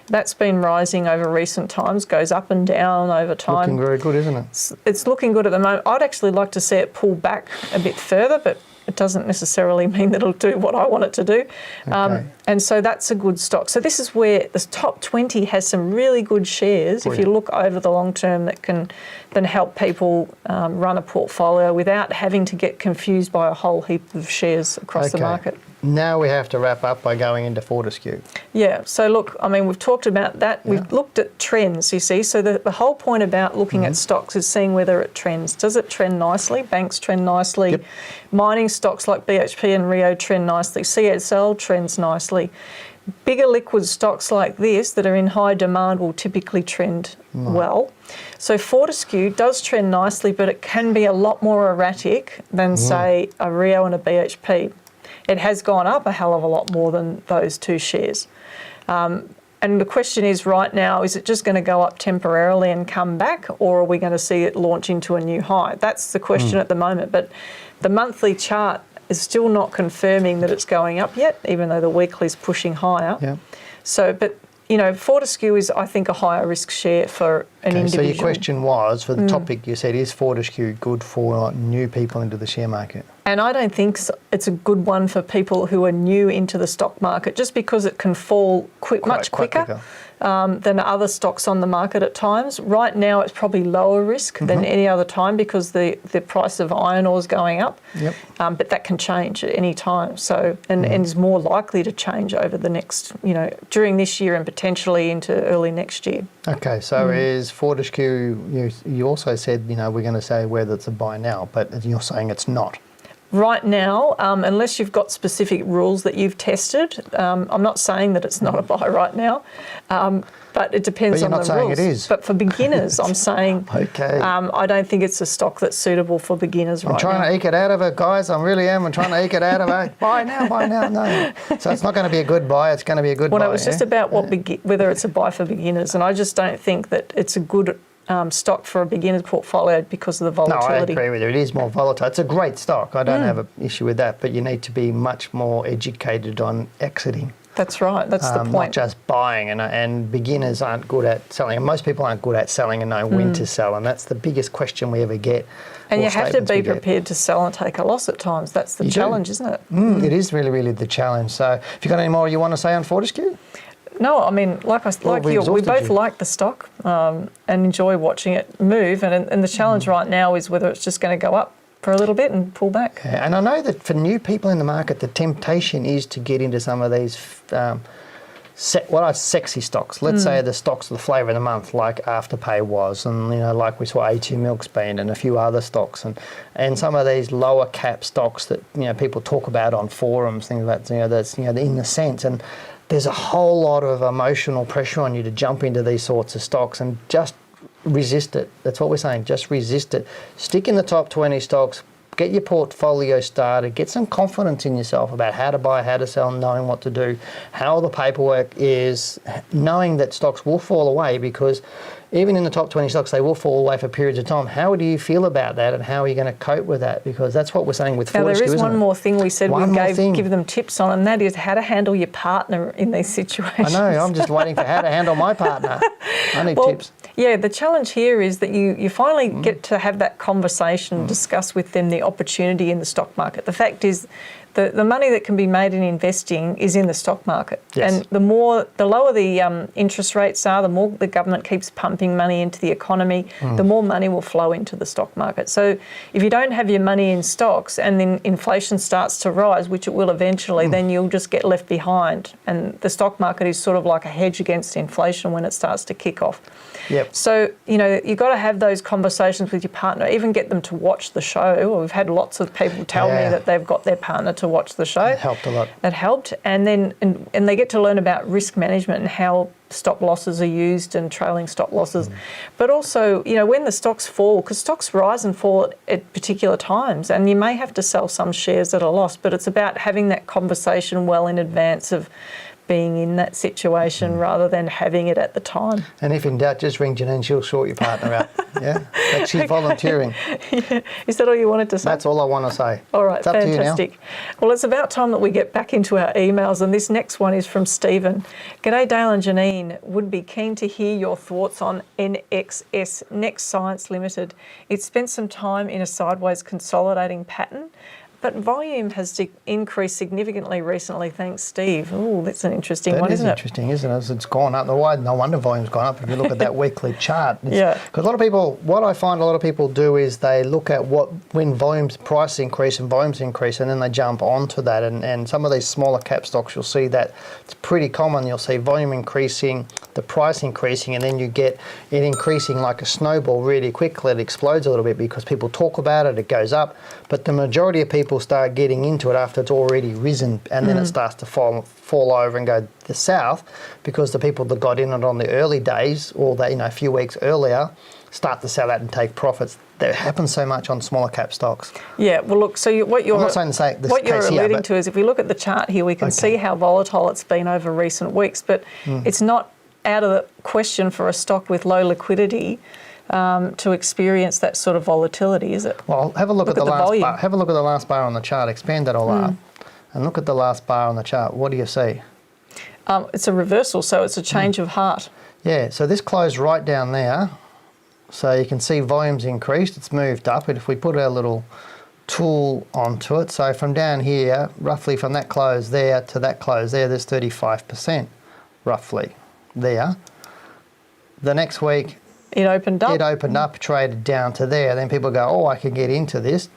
That's been rising over recent times, goes up and down over time. Looking very good, isn't it? It's looking good at the moment. I'd actually like to see it pull back a bit further, but it doesn't necessarily mean that it'll do what I want it to do. And so that's a good stock. So this is where the top 20 has some really good shares, if you look over the long term, that can then help people run a portfolio without having to get confused by a whole heap of shares across the market. Now we have to wrap up by going into Fortescue. Yeah, so look, I mean, we've talked about that. Yeah. We've looked at trends, you see. So the whole point about looking at stocks is seeing whether it trends. Does it trend nicely? Banks trend nicely. Yep. Mining stocks like BHP and Rio trend nicely. CSL trends nicely. Bigger liquid stocks like this that are in high demand will typically trend well. So Fortescue does trend nicely, but it can be a lot more erratic than, say, a Rio and a BHP. It has gone up a hell of a lot more than those two shares. And the question is right now, is it just going to go up temporarily and come back, or are we going to see it launch into a new high? That's the question at the moment. But the monthly chart is still not confirming that it's going up yet, even though the weekly is pushing higher. Yeah. So, but, you know, Fortescue is, I think, a higher risk share for an individual. So your question was, for the topic you said, is Fortescue good for new people into the share market? And I don't think it's a good one for people who are new into the stock market, just because it can fall much quicker. Than other stocks on the market at times. Right now it's probably lower risk than any other time because the price of iron ore is going up. Yep. But that can change at any time. So and is more likely to change over the next, you know, during this year and potentially into early next year. Okay, so is Fortescue, you also said, you know, we're going to say whether it's a buy now, but you're saying it's not. Right now, unless you've got specific rules that you've tested, I'm not saying that it's not a buy right now, but it depends on the rules. But you're not saying it is. But for beginners, I'm saying Okay. I don't think it's a stock that's suitable for beginners right now. I'm trying to eke it out of it, guys. I really am. I'm trying to eke it out of it. Buy now. No. So it's not going to be a good buy. It's going to be a good buy. Well, it was just about whether it's a buy for beginners, and I just don't think that it's a good stock for a beginner's portfolio because of the volatility. No, I agree with you. It is more volatile. It's a great stock. I don't have an issue with that, but you need to be much more educated on exiting. That's right. That's the point. Not just buying, and beginners aren't good at selling. And most people aren't good at selling and know when to sell, and that's the biggest question we ever get. And you have to be prepared to sell and take a loss at times. That's the challenge, isn't it? It is really, really the challenge. So have you got any more you want to say on Fortescue? No, I mean, we both like the stock and enjoy watching it move. And the challenge right now is whether it's just going to go up for a little bit and pull back. Yeah, and I know that for new people in the market, the temptation is to get into some of these sexy stocks. Let's say the stocks of the flavour of the month, like Afterpay was, and you know, like we saw A2 Milk's been, and a few other stocks, and some of these lower cap stocks that people talk about on forums, things like that. That's in the sense and. There's a whole lot of emotional pressure on you to jump into these sorts of stocks and just resist it. That's what we're saying, just resist it. Stick in the top 20 stocks, get your portfolio started, get some confidence in yourself about how to buy, how to sell, knowing what to do, how the paperwork is, knowing that stocks will fall away because even in the top 20 stocks, they will fall away for periods of time. How do you feel about that and how are you going to cope with that? Because that's what we're saying with Fortescue, there is one more thing we said give them tips on, and that is how to handle your partner in these situations. I know, I'm just waiting for how to handle my partner. I need tips. Yeah, the challenge here is that you finally get to have that conversation, discuss with them the opportunity in the stock market. The fact is the money that can be made in investing is in the stock market. Yes. And the lower the interest rates are, the more the government keeps pumping money into the economy, the more money will flow into the stock market. So if you don't have your money in stocks and then inflation starts to rise, which it will eventually, then you'll just get left behind. And the stock market is sort of like a hedge against inflation when it starts to kick off. Yep. So, you've got to have those conversations with your partner, even get them to watch the show. We've had lots of people tell me that they've got their partner to watch the show. It helped a lot. It helped. And then and they get to learn about risk management and how stop losses are used and trailing stop losses. But also, when the stocks fall, because stocks rise and fall at particular times, and you may have to sell some shares at a loss, but it's about having that conversation well in advance of being in that situation rather than having it at the time. And if in doubt, just ring Janine, she'll sort your partner out. Yeah, she's volunteering. Yeah. Is that all you wanted to say? That's all I want to say. All right, it's up fantastic. To you now. Well, it's about time that we get back into our emails, and this next one is from Stephen. G'day Dale and Janine, would be keen to hear your thoughts on NXS, Next Science Limited. It spent some time in a sideways consolidating pattern, But volume has increased significantly recently, thanks, Steve. Oh, that's an interesting one, isn't it? That is interesting, isn't it? It's gone up. No wonder volume's gone up if you look at that weekly chart. Yeah. Because a lot of people, what I find a lot of people do is they look at when volumes, price increase and volumes increase, and then they jump onto that. And some of these smaller cap stocks, you'll see that it's pretty common. You'll see volume increasing, the price increasing, and then you get it increasing like a snowball really quickly. It explodes a little bit because people talk about it, it goes up. But the majority of people start getting into it after it's already risen, and then it starts to fall over and go the south, because the people that got in it on the early days, or that, a few weeks earlier, start to sell out and take profits. That happens so much on smaller cap stocks. Yeah, well, look, so I'm not saying to say this what you're case alluding here, to is if we look at the chart here, we can see how volatile it's been over recent weeks, but it's not out of the question for a stock with low liquidity to experience that sort of volatility, is it? Well, have a look at the last bar. Have a look at the last bar on the chart. Expand that all up, and look at the last bar on the chart. What do you see? It's a reversal, so it's a change of heart. Yeah. So this closed right down there. So you can see volumes increased. It's moved up, and if we put our little tool onto it, so from down here, roughly from that close there to that close there, there's 35%, roughly there. The next week, it opened up. Traded down to there. Then people go, oh, I can get into this.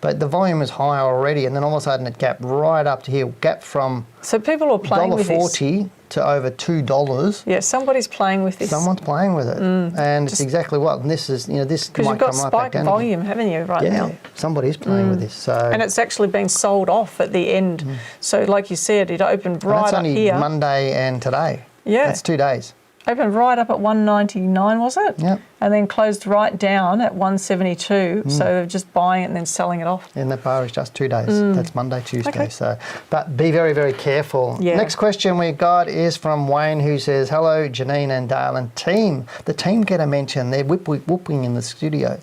But the volume is high already, and then all of a sudden it gapped right up to here. Gap from so people are playing with this. $1.40 to over $2. Yeah, somebody's playing with this. Someone's playing with it, and it's exactly what. And this is, this because might you've got come right back spike down volume, haven't you, right now? Yeah, somebody's playing with this. So and it's actually been sold off at the end. So, like you said, it opened right up here. That's only Monday and today. Yeah, that's 2 days. Opened right up at 199, was it? Yep. And then closed right down at 172. So they're just buying it and then selling it off. And that bar is just 2 days. That's Monday, Tuesday. Okay. So, but be very, very careful. Yeah. Next question we got is from Wayne, who says, "Hello, Janine and Dale and team. The team get a mention. They're whooping in the studio."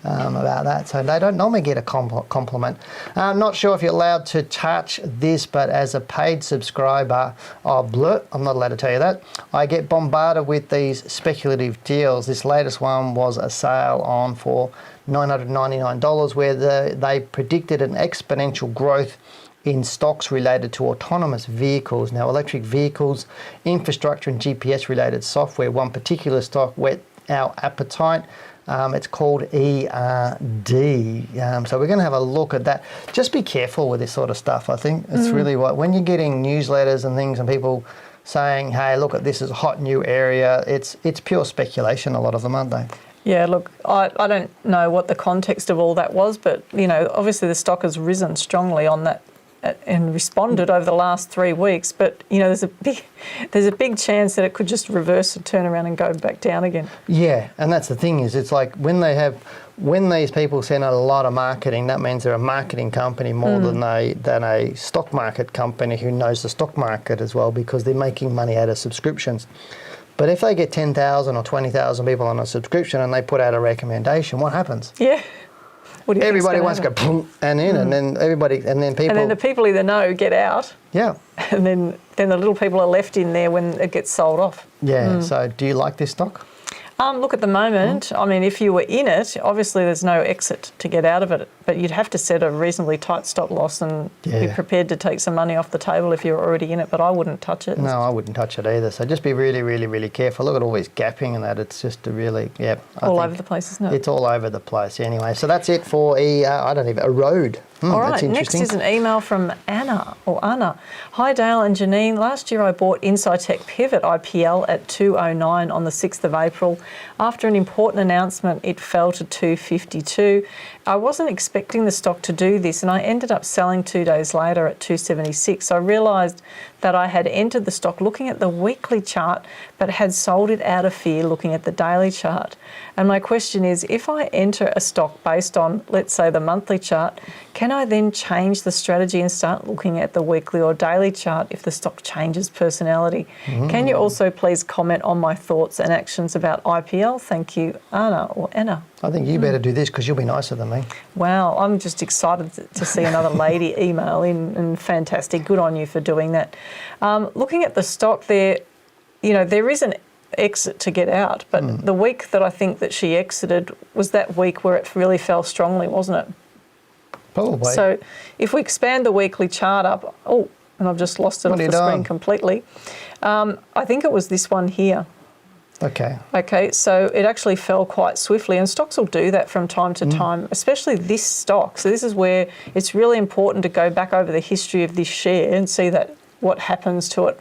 About that, so they don't normally get a compliment. I'm not sure if you're allowed to touch this, but as a paid subscriber of Blurt, I'm not allowed to tell you that, I get bombarded with these speculative deals. This latest one was a sale on for $999 where they predicted an exponential growth in stocks related to autonomous vehicles. Now, electric vehicles, infrastructure and GPS related software. One particular stock whet our appetite. It's called ERD. So we're going to have a look at that. Just be careful with this sort of stuff, I think. It's really when you're getting newsletters and things and people saying, hey, look, this is a hot new area, it's pure speculation, a lot of them, aren't they? Yeah, look, I don't know what the context of all that was, but, obviously the stock has risen strongly on that and responded over the last 3 weeks, but there's a big chance that it could just reverse and turn around and go back down again. Yeah, and that's the thing is, it's like when these people send out a lot of marketing, that means they're a marketing company more than a stock market company who knows the stock market as well, because they're making money out of subscriptions. But if they get 10,000 or 20,000 people on a subscription and they put out a recommendation, what happens? Yeah. Everybody wants to go boom and in, and then people. And then the people either know get out. Yeah. And then the little people are left in there when it gets sold off. Yeah. So, do you like this stock? Look, at the moment, I mean, if you were in it, obviously there's no exit to get out of it, but you'd have to set a reasonably tight stop loss and be prepared to take some money off the table if you're already in it, but I wouldn't touch it. No, I wouldn't touch it either. So just be really, really, really careful. Look at all this gapping and that. It's just all over the place, isn't it? It's all over the place anyway. So that's it for a road. All right, next is an email from Anna. Hi Dale and Janine. Last year I bought Incitec Pivot IPL at 209 on the 6th of April. After an important announcement, it fell to 252. I wasn't expecting the stock to do this, and I ended up selling 2 days later at 276. I realised that I had entered the stock looking at the weekly chart, but had sold it out of fear looking at the daily chart. And my question is, if I enter a stock based on, let's say, the monthly chart, can I then change the strategy and start looking at the weekly or daily chart if the stock changes personality? Can you also please comment on my thoughts and actions about IPL? Thank you, Anna. I think you better do this because you'll be nicer than me. Wow, I'm just excited to see another lady email in, and fantastic. Good on you for doing that. Looking at the stock there, there is an exit to get out, but the week that I think that she exited was that week where it really fell strongly, wasn't it? Probably. So if we expand the weekly chart up, and I've just lost it off the screen completely. I think it was this one here. Okay, so it actually fell quite swiftly, and stocks will do that from time to time, especially this stock. So this is where it's really important to go back over the history of this share and see that what happens to it.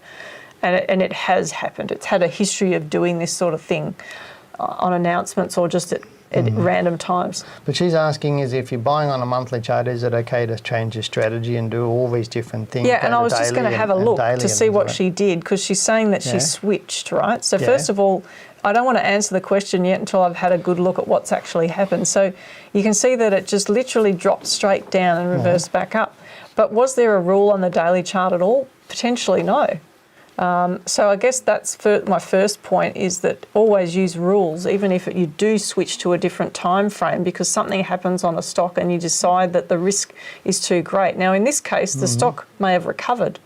And it has happened. It's had a history of doing this sort of thing on announcements or just at random times. But she's asking is if you're buying on a monthly chart, is it okay to change your strategy and do all these different things? Yeah, and I was just going to have a look to see what she did, because she's saying that she switched, right? So first of all, I don't want to answer the question yet until I've had a good look at what's actually happened. So you can see that it just literally dropped straight down and reversed back up. But was there a rule on the daily chart at all? Potentially no. So I guess that's my first point, is that always use rules, even if you do switch to a different time frame, because something happens on a stock and you decide that the risk is too great. Now, in this case, the stock may have recovered.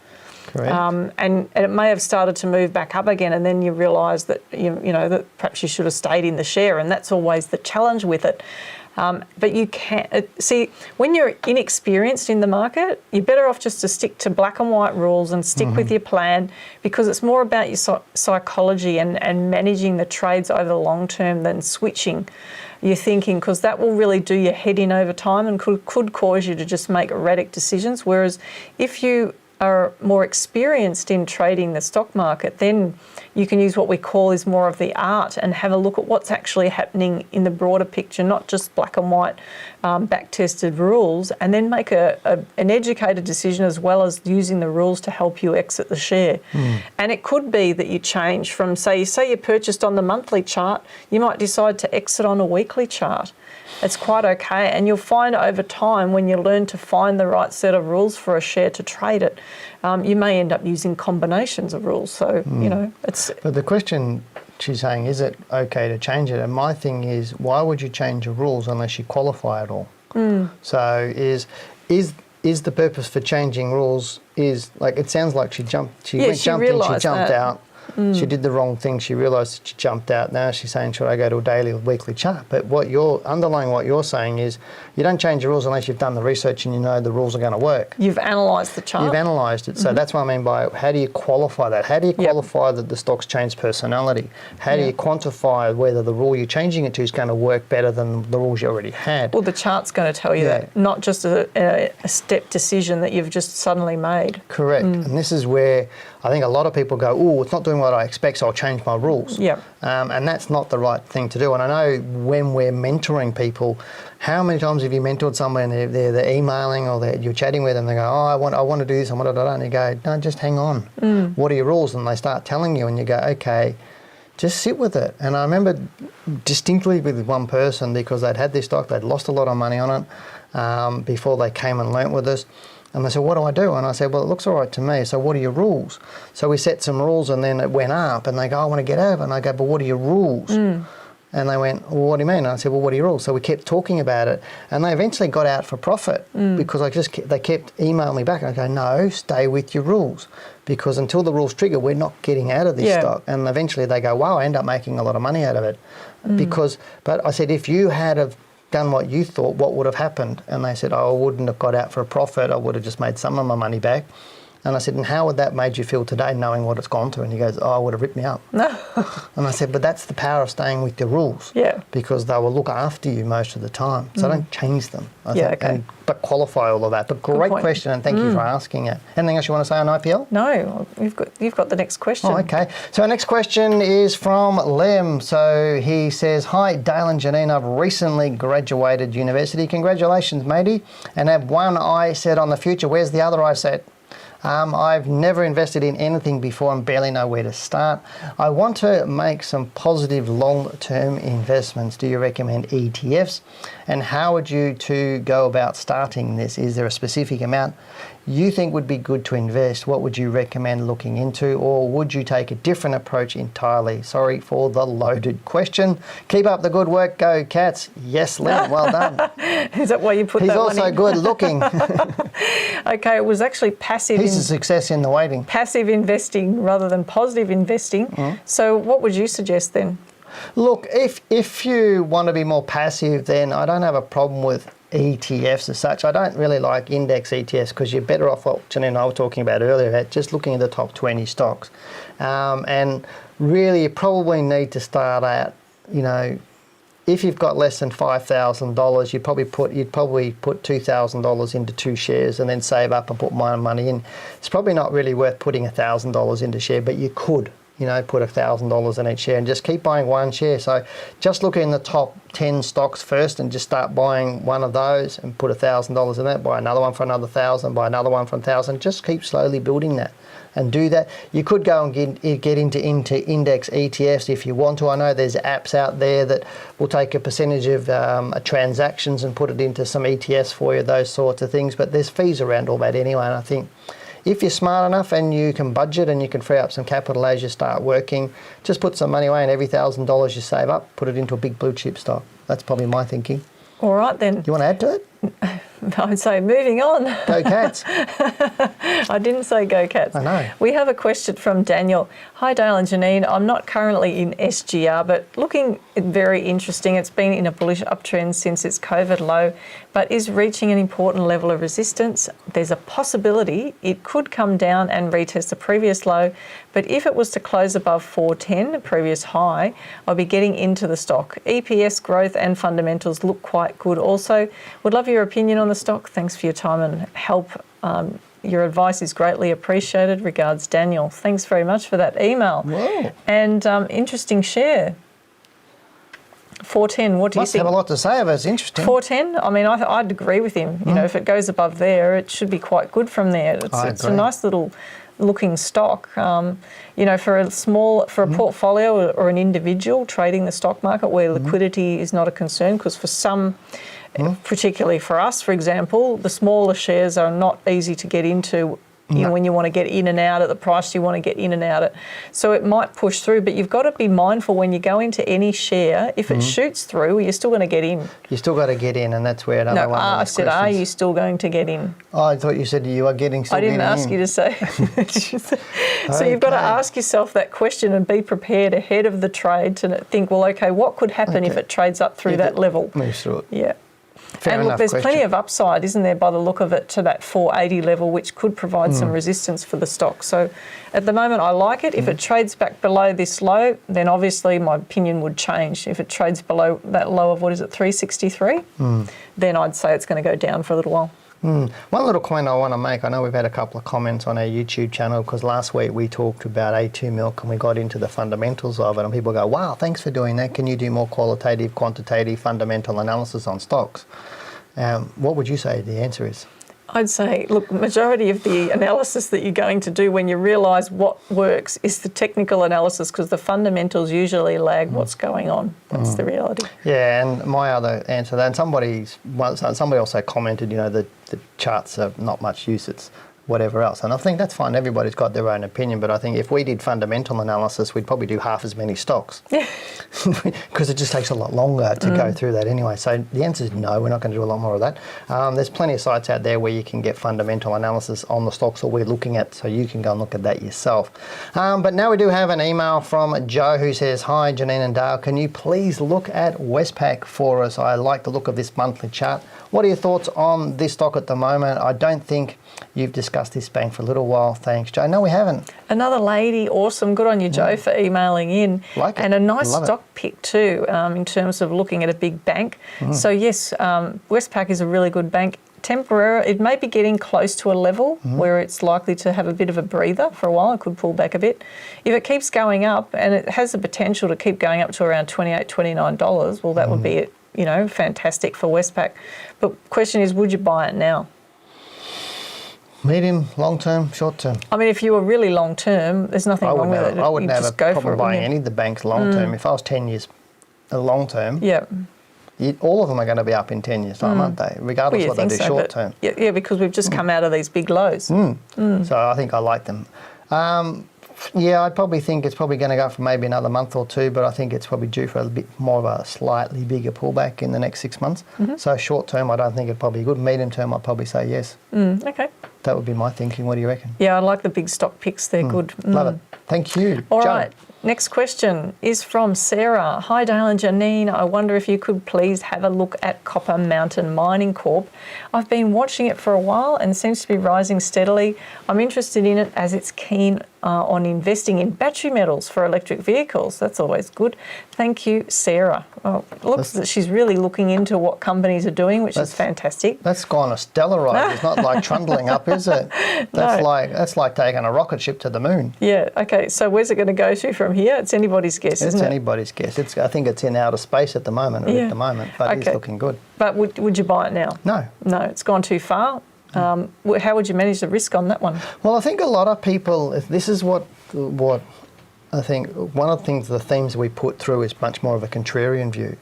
Correct. And it may have started to move back up again, and then you realise that you know that perhaps you should have stayed in the share, and that's always the challenge with it. But you can't see, when you're inexperienced in the market, you're better off just to stick to black and white rules and stick with your plan, because it's more about your psychology and managing the trades over the long term than switching your thinking, because that will really do your head in over time and could cause you to just make erratic decisions. Whereas if you are more experienced in trading the stock market, then you can use what we call is more of the art and have a look at what's actually happening in the broader picture, not just black and white back-tested rules, and then make an educated decision as well as using the rules to help you exit the share. And it could be that you change from, say you purchased on the monthly chart, you might decide to exit on a weekly chart. It's quite okay, and you'll find over time, when you learn to find the right set of rules for a share to trade it, you may end up using combinations of rules. So, you know, it's... But the question she's saying, is it okay to change it? And my thing is, why would you change your rules unless you qualify at all? So is the purpose for changing rules is, like, it sounds like she jumped in, she jumped out. She did the wrong thing. She realised that she jumped out. Now she's saying, should I go to a daily or weekly chart? But what you're saying is, you don't change the rules unless you've done the research and you know the rules are going to work. You've analysed the chart. You've analysed it. So that's what I mean by, how do you qualify that? How do you qualify that the stock's changed personality? How do you quantify whether the rule you're changing it to is going to work better than the rules you already had? Well, the chart's going to tell you that, not just a step decision that you've just suddenly made. Correct. And this is where I think a lot of people go, oh, it's not doing what I expect, so I'll change my rules. And that's not the right thing to do. And I know when we're mentoring people, how many times have you mentored someone and they're emailing or you're chatting with them, they go, oh, I want to do this, I want to do that, and you go, no, just hang on. What are your rules? And they start telling you, and you go, okay, just sit with it. And I remember distinctly with one person, because they'd had this stock, they'd lost a lot of money on it before they came and learnt with us. And they said, what do I do? And I said, well, it looks all right to me. So what are your rules? So we set some rules, and then it went up, and they go, I want to get over. And I go, but what are your rules? And they went, well, what do you mean? And I said, well, what are your rules? So we kept talking about it, and they eventually got out for profit because they kept emailing me back. And I go, no, stay with your rules, because until the rules trigger, we're not getting out of this stock. And eventually they go, wow, I end up making a lot of money out of it. But I said, if you had have done what you thought, what would have happened? And they said, oh, I wouldn't have got out for a profit. I would have just made some of my money back. And I said, and how would that made you feel today, knowing what it's gone to? And he goes, oh, I would have ripped me up. And I said, but that's the power of staying with your rules. Because they will look after you most of the time. So don't change them. I think, but qualify all of that. But great question, and thank you for asking it. Anything else you want to say on IPL? No, you've got the next question. Oh, okay. So our next question is from Lem. So he says, hi, Dale and Janine, I've recently graduated university. Congratulations, matey. And have one eye set on the future. Where's the other eye set? I've never invested in anything before and barely know where to start. I want to make some positive long-term investments. Do you recommend ETFs? And how would you two go about starting this? Is there a specific amount you think would be good to invest? What would you recommend looking into? Or would you take a different approach entirely? Sorry for the loaded question. Keep up the good work. Go Cats. Yes, Len. Well done. Is that why you put that one in? He's also good looking. Okay, it was actually passive. He's a success in the waiting. Passive investing rather than positive investing. So what would you suggest then? Look, if you want to be more passive, then I don't have a problem with ETFs as such. I don't really like index ETFs because you're better off what Janine and I were talking about earlier, at just looking at the top 20 stocks. And really you probably need to start out, you know, if you've got less than $5,000, you'd probably put $2,000 into 2 shares and then save up and put more money in. It's probably not really worth putting $1,000 into share, but you could, you know, put $1,000 in each share and just keep buying one share. So just look in the top 10 stocks first and just start buying one of those and put $1,000 in that, buy another one for another 1,000, buy another one for 1,000. Just keep slowly building that and do that. You could go and get into index ETFs if you want to. I know there's apps out there that will take a percentage of transactions and put it into some ETFs for you, those sorts of things. But there's fees around all that anyway. And I think if you're smart enough and you can budget and you can free up some capital as you start working, just put some money away and every $1,000 you save up, put it into a big blue chip stock. That's probably my thinking. All right then. Do you want to add to it? I would say moving on. Go Cats. I didn't say go Cats. I know. We have a question from Daniel. Hi Dale and Janine, I'm not currently in SGR, but looking very interesting. It's been in a bullish uptrend since its COVID low, but is reaching an important level of resistance. There's a possibility it could come down and retest the previous low, but if it was to close above 410, the previous high, I'll be getting into the stock. EPS growth and fundamentals look quite good also. Would love your opinion on the stock. Thanks for your time and help. Your advice is greatly appreciated. Regards, Daniel. Thanks very much for that email. Whoa. And interesting share. 410, what do you think? Must have a lot to say of it. It's interesting. 410, I mean, I'd agree with him. You know, if it goes above there, it should be quite good from there. It's a nice little looking stock. You know, for a portfolio or an individual trading the stock market where liquidity is not a concern, because for some, particularly for us, for example, the smaller shares are not easy to get into. You know, when you want to get in and out at the price you want to get in and out at. So it might push through, but you've got to be mindful when you go into any share, if it shoots through, you're still going to get in. You still got to get in, and that's where another one of the I said, are you still going to get in? Oh, I thought you said you are getting still getting in. I didn't ask you to say. So you've got to ask yourself that question and be prepared ahead of the trade to think, well, okay, what could happen if it trades up through that level? Moves through it. Yeah. Fair and look, there's plenty of upside, isn't there, by the look of it, to that 480 level, which could provide some resistance for the stock. So at the moment, I like it. If it trades back below this low, then obviously my opinion would change. If it trades below that low of, 363, then I'd say it's going to go down for a little while. One little comment I want to make, I know we've had a couple of comments on our YouTube channel because last week we talked about A2 milk and we got into the fundamentals of it, and people go, wow, thanks for doing that. Can you do more qualitative, quantitative, fundamental analysis on stocks? What would you say the answer is? I'd say, look, majority of the analysis that you're going to do when you realise what works is the technical analysis, because the fundamentals usually lag what's going on. That's the reality. Yeah, and my other answer then, somebody also commented, you know, the charts are not much use, it's whatever else. And I think that's fine. Everybody's got their own opinion, but I think if we did fundamental analysis, we'd probably do half as many stocks. Yeah. Because it just takes a lot longer to go through that anyway. So the answer is no, we're not going to do a lot more of that. There's plenty of sites out there where you can get fundamental analysis on the stocks that we're looking at, so you can go and look at that yourself. But now we do have an email from Joe who says, hi Janine and Dale, can you please look at Westpac for us? I like the look of this monthly chart. What are your thoughts on this stock at the moment? I don't think you've discussed this bank for a little while. Thanks, Joe. No, we haven't. Another lady, awesome. Good on you, Joe, for emailing in. Like it. And a nice stock pick too, in terms of looking at a big bank. So yes, Westpac is a really good bank. Temporary, it may be getting close to a level where it's likely to have a bit of a breather for a while. It could pull back a bit. If it keeps going up, and it has the potential to keep going up to around $28, $29, well, that would be, you know, fantastic for Westpac. But question is, would you buy it now? Medium, long term, short term? I mean, if you were really long term, there's nothing wrong with it. I wouldn't have a problem buying any of the banks long term. If I was 10 years long term, all of them are going to be up in 10 years' time, aren't they? Regardless of what they do short term. Yeah, because we've just come out of these big lows. So I think I like them. Yeah, I'd probably think it's probably going to go for maybe another month or two, but I think it's probably due for a bit more of a slightly bigger pullback in the next 6 months. So short term, I don't think it'd probably be good. Medium term, I'd probably say yes. Okay. That would be my thinking. What do you reckon? Yeah, I like the big stock picks. They're good. Love it. Thank you. All Joe. right. Next question is from Sarah. Hi Dale and Janine, I wonder if you could please have a look at Copper Mountain Mining Corp. I've been watching it for a while and seems to be rising steadily. I'm interested in it as it's keen on investing in battery metals for electric vehicles. That's always good. Thank you, Sarah. Well, it looks that she's really looking into what companies are doing, which is fantastic. That's gone a stellar ride. It's not like trundling up, is it? That's like taking a rocket ship to the moon. Yeah, okay. So where's it going to go to from here? It's anybody's guess, isn't it? It's anybody's guess. I think it's in outer space at the moment, but it's looking good. But would you buy it now? No. No, it's gone too far. How would you manage the risk on that one? Well, I think a lot of people, this is what I think one of the themes we put through is much more of a contrarian view.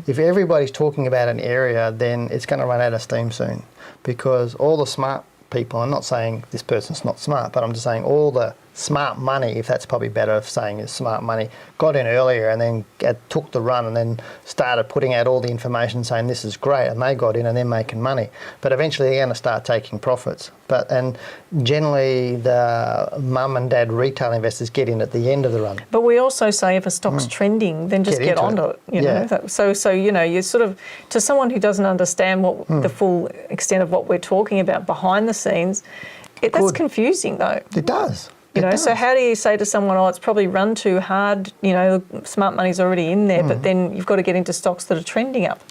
If everybody's talking about an area, then it's going to run out of steam soon, because all the smart people, I'm not saying this person's not smart, but I'm just saying all the smart money, if that's probably better of saying is smart money, got in earlier and then took the run and then started putting out all the information saying this is great, and they got in and they're making money. But eventually they're going to start taking profits. And generally the mum and dad retail investors get in at the end of the run. But we also say if a stock's trending, then just get onto it. You know? So you know, you're sort of, to someone who doesn't understand what the full extent of what we're talking about behind the scenes, that's confusing though. It does. You know, so how do you say to someone, oh, it's probably run too hard, you know, smart money's already in there, but then you've got to get into stocks that are trending up.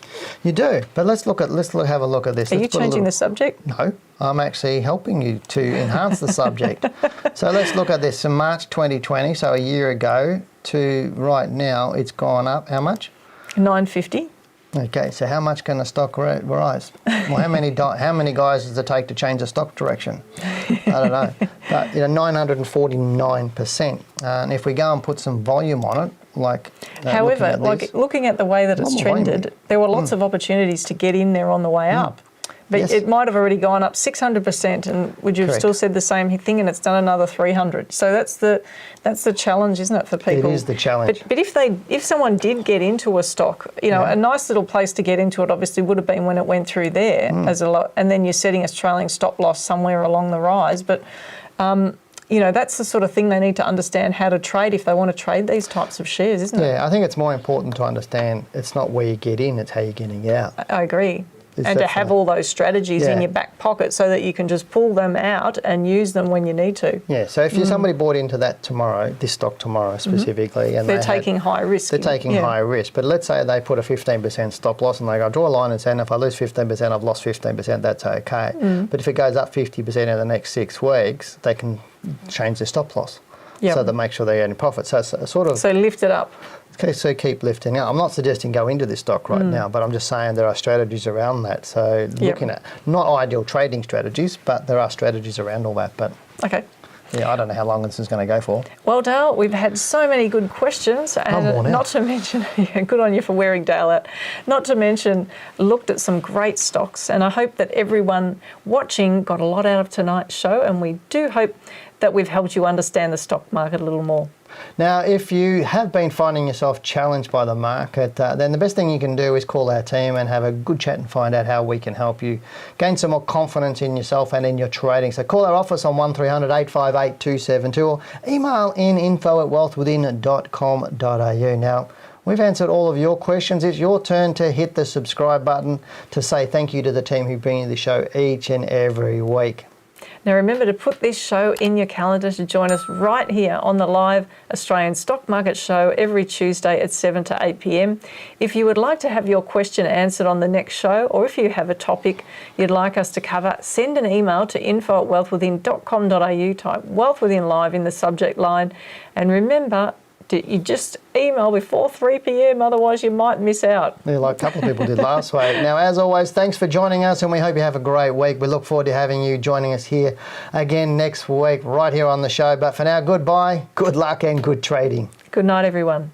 You do, but let's have a look at this. Are you changing the subject? No, I'm actually helping you to enhance the subject. So let's look at this. From March 2020, so a year ago, to right now, it's gone up, how much? 950. Okay, so how much can a stock rise? Well, how many guys does it take to change a stock direction? I don't know. But 949%. And if we go and put some volume on it, however, looking at the way that it's trended, there were lots of opportunities to get in there on the way up. But it might have already gone up 600%, and would you have still said the same thing? And it's done another 300. So that's the challenge, isn't it, for people? It is the challenge. But if someone did get into a stock, you know, a nice little place to get into it obviously would have been when it went through there as a lot, and then you're setting a trailing stop loss somewhere along the rise. But you know, that's the sort of thing they need to understand how to trade if they want to trade these types of shares, isn't it? Yeah, I think it's more important to understand it's not where you get in, it's how you're getting out. I agree. And to have all those strategies in your back pocket so that you can just pull them out and use them when you need to. Yeah, so if somebody bought into that tomorrow, this stock tomorrow specifically, and they're taking high risk. They're taking high risk. But let's say they put a 15% stop loss and they go, draw a line and say, if I lose 15%, I've lost 15%, that's okay. But if it goes up 50% in the next 6 weeks, they can change their stop loss. So they make sure they're getting profit. So it's sort of... So lift it up. Okay, so keep lifting up. I'm not suggesting go into this stock right now, but I'm just saying there are strategies around that. So looking at, not ideal trading strategies, but there are strategies around all that. But yeah, I don't know how long this is going to go for. Well, Dale, we've had so many good questions, and not to mention, good on you for wearing Dale out. Not to mention, looked at some great stocks, and I hope that everyone watching got a lot out of tonight's show, and we do hope that we've helped you understand the stock market a little more. Now, if you have been finding yourself challenged by the market, then the best thing you can do is call our team and have a good chat and find out how we can help you gain some more confidence in yourself and in your trading. So call our office on 1300 858 272 or email in info@wealthwithin.com.au. Now, we've answered all of your questions. It's your turn to hit the subscribe button to say thank you to the team who bring you the show each and every week. Now remember to put this show in your calendar to join us right here on the live Australian Stock Market Show every Tuesday at 7 to 8 p.m. If you would like to have your question answered on the next show, or if you have a topic you'd like us to cover, send an email to info@wealthwithin.com.au, type Wealth Within Live in the subject line, and remember, you just email before 3 p.m, otherwise you might miss out. Yeah, like a couple of people did last week. Now, as always, thanks for joining us, and we hope you have a great week. We look forward to having you joining us here again next week, right here on the show. But for now, goodbye, good luck and good trading. Good night, everyone.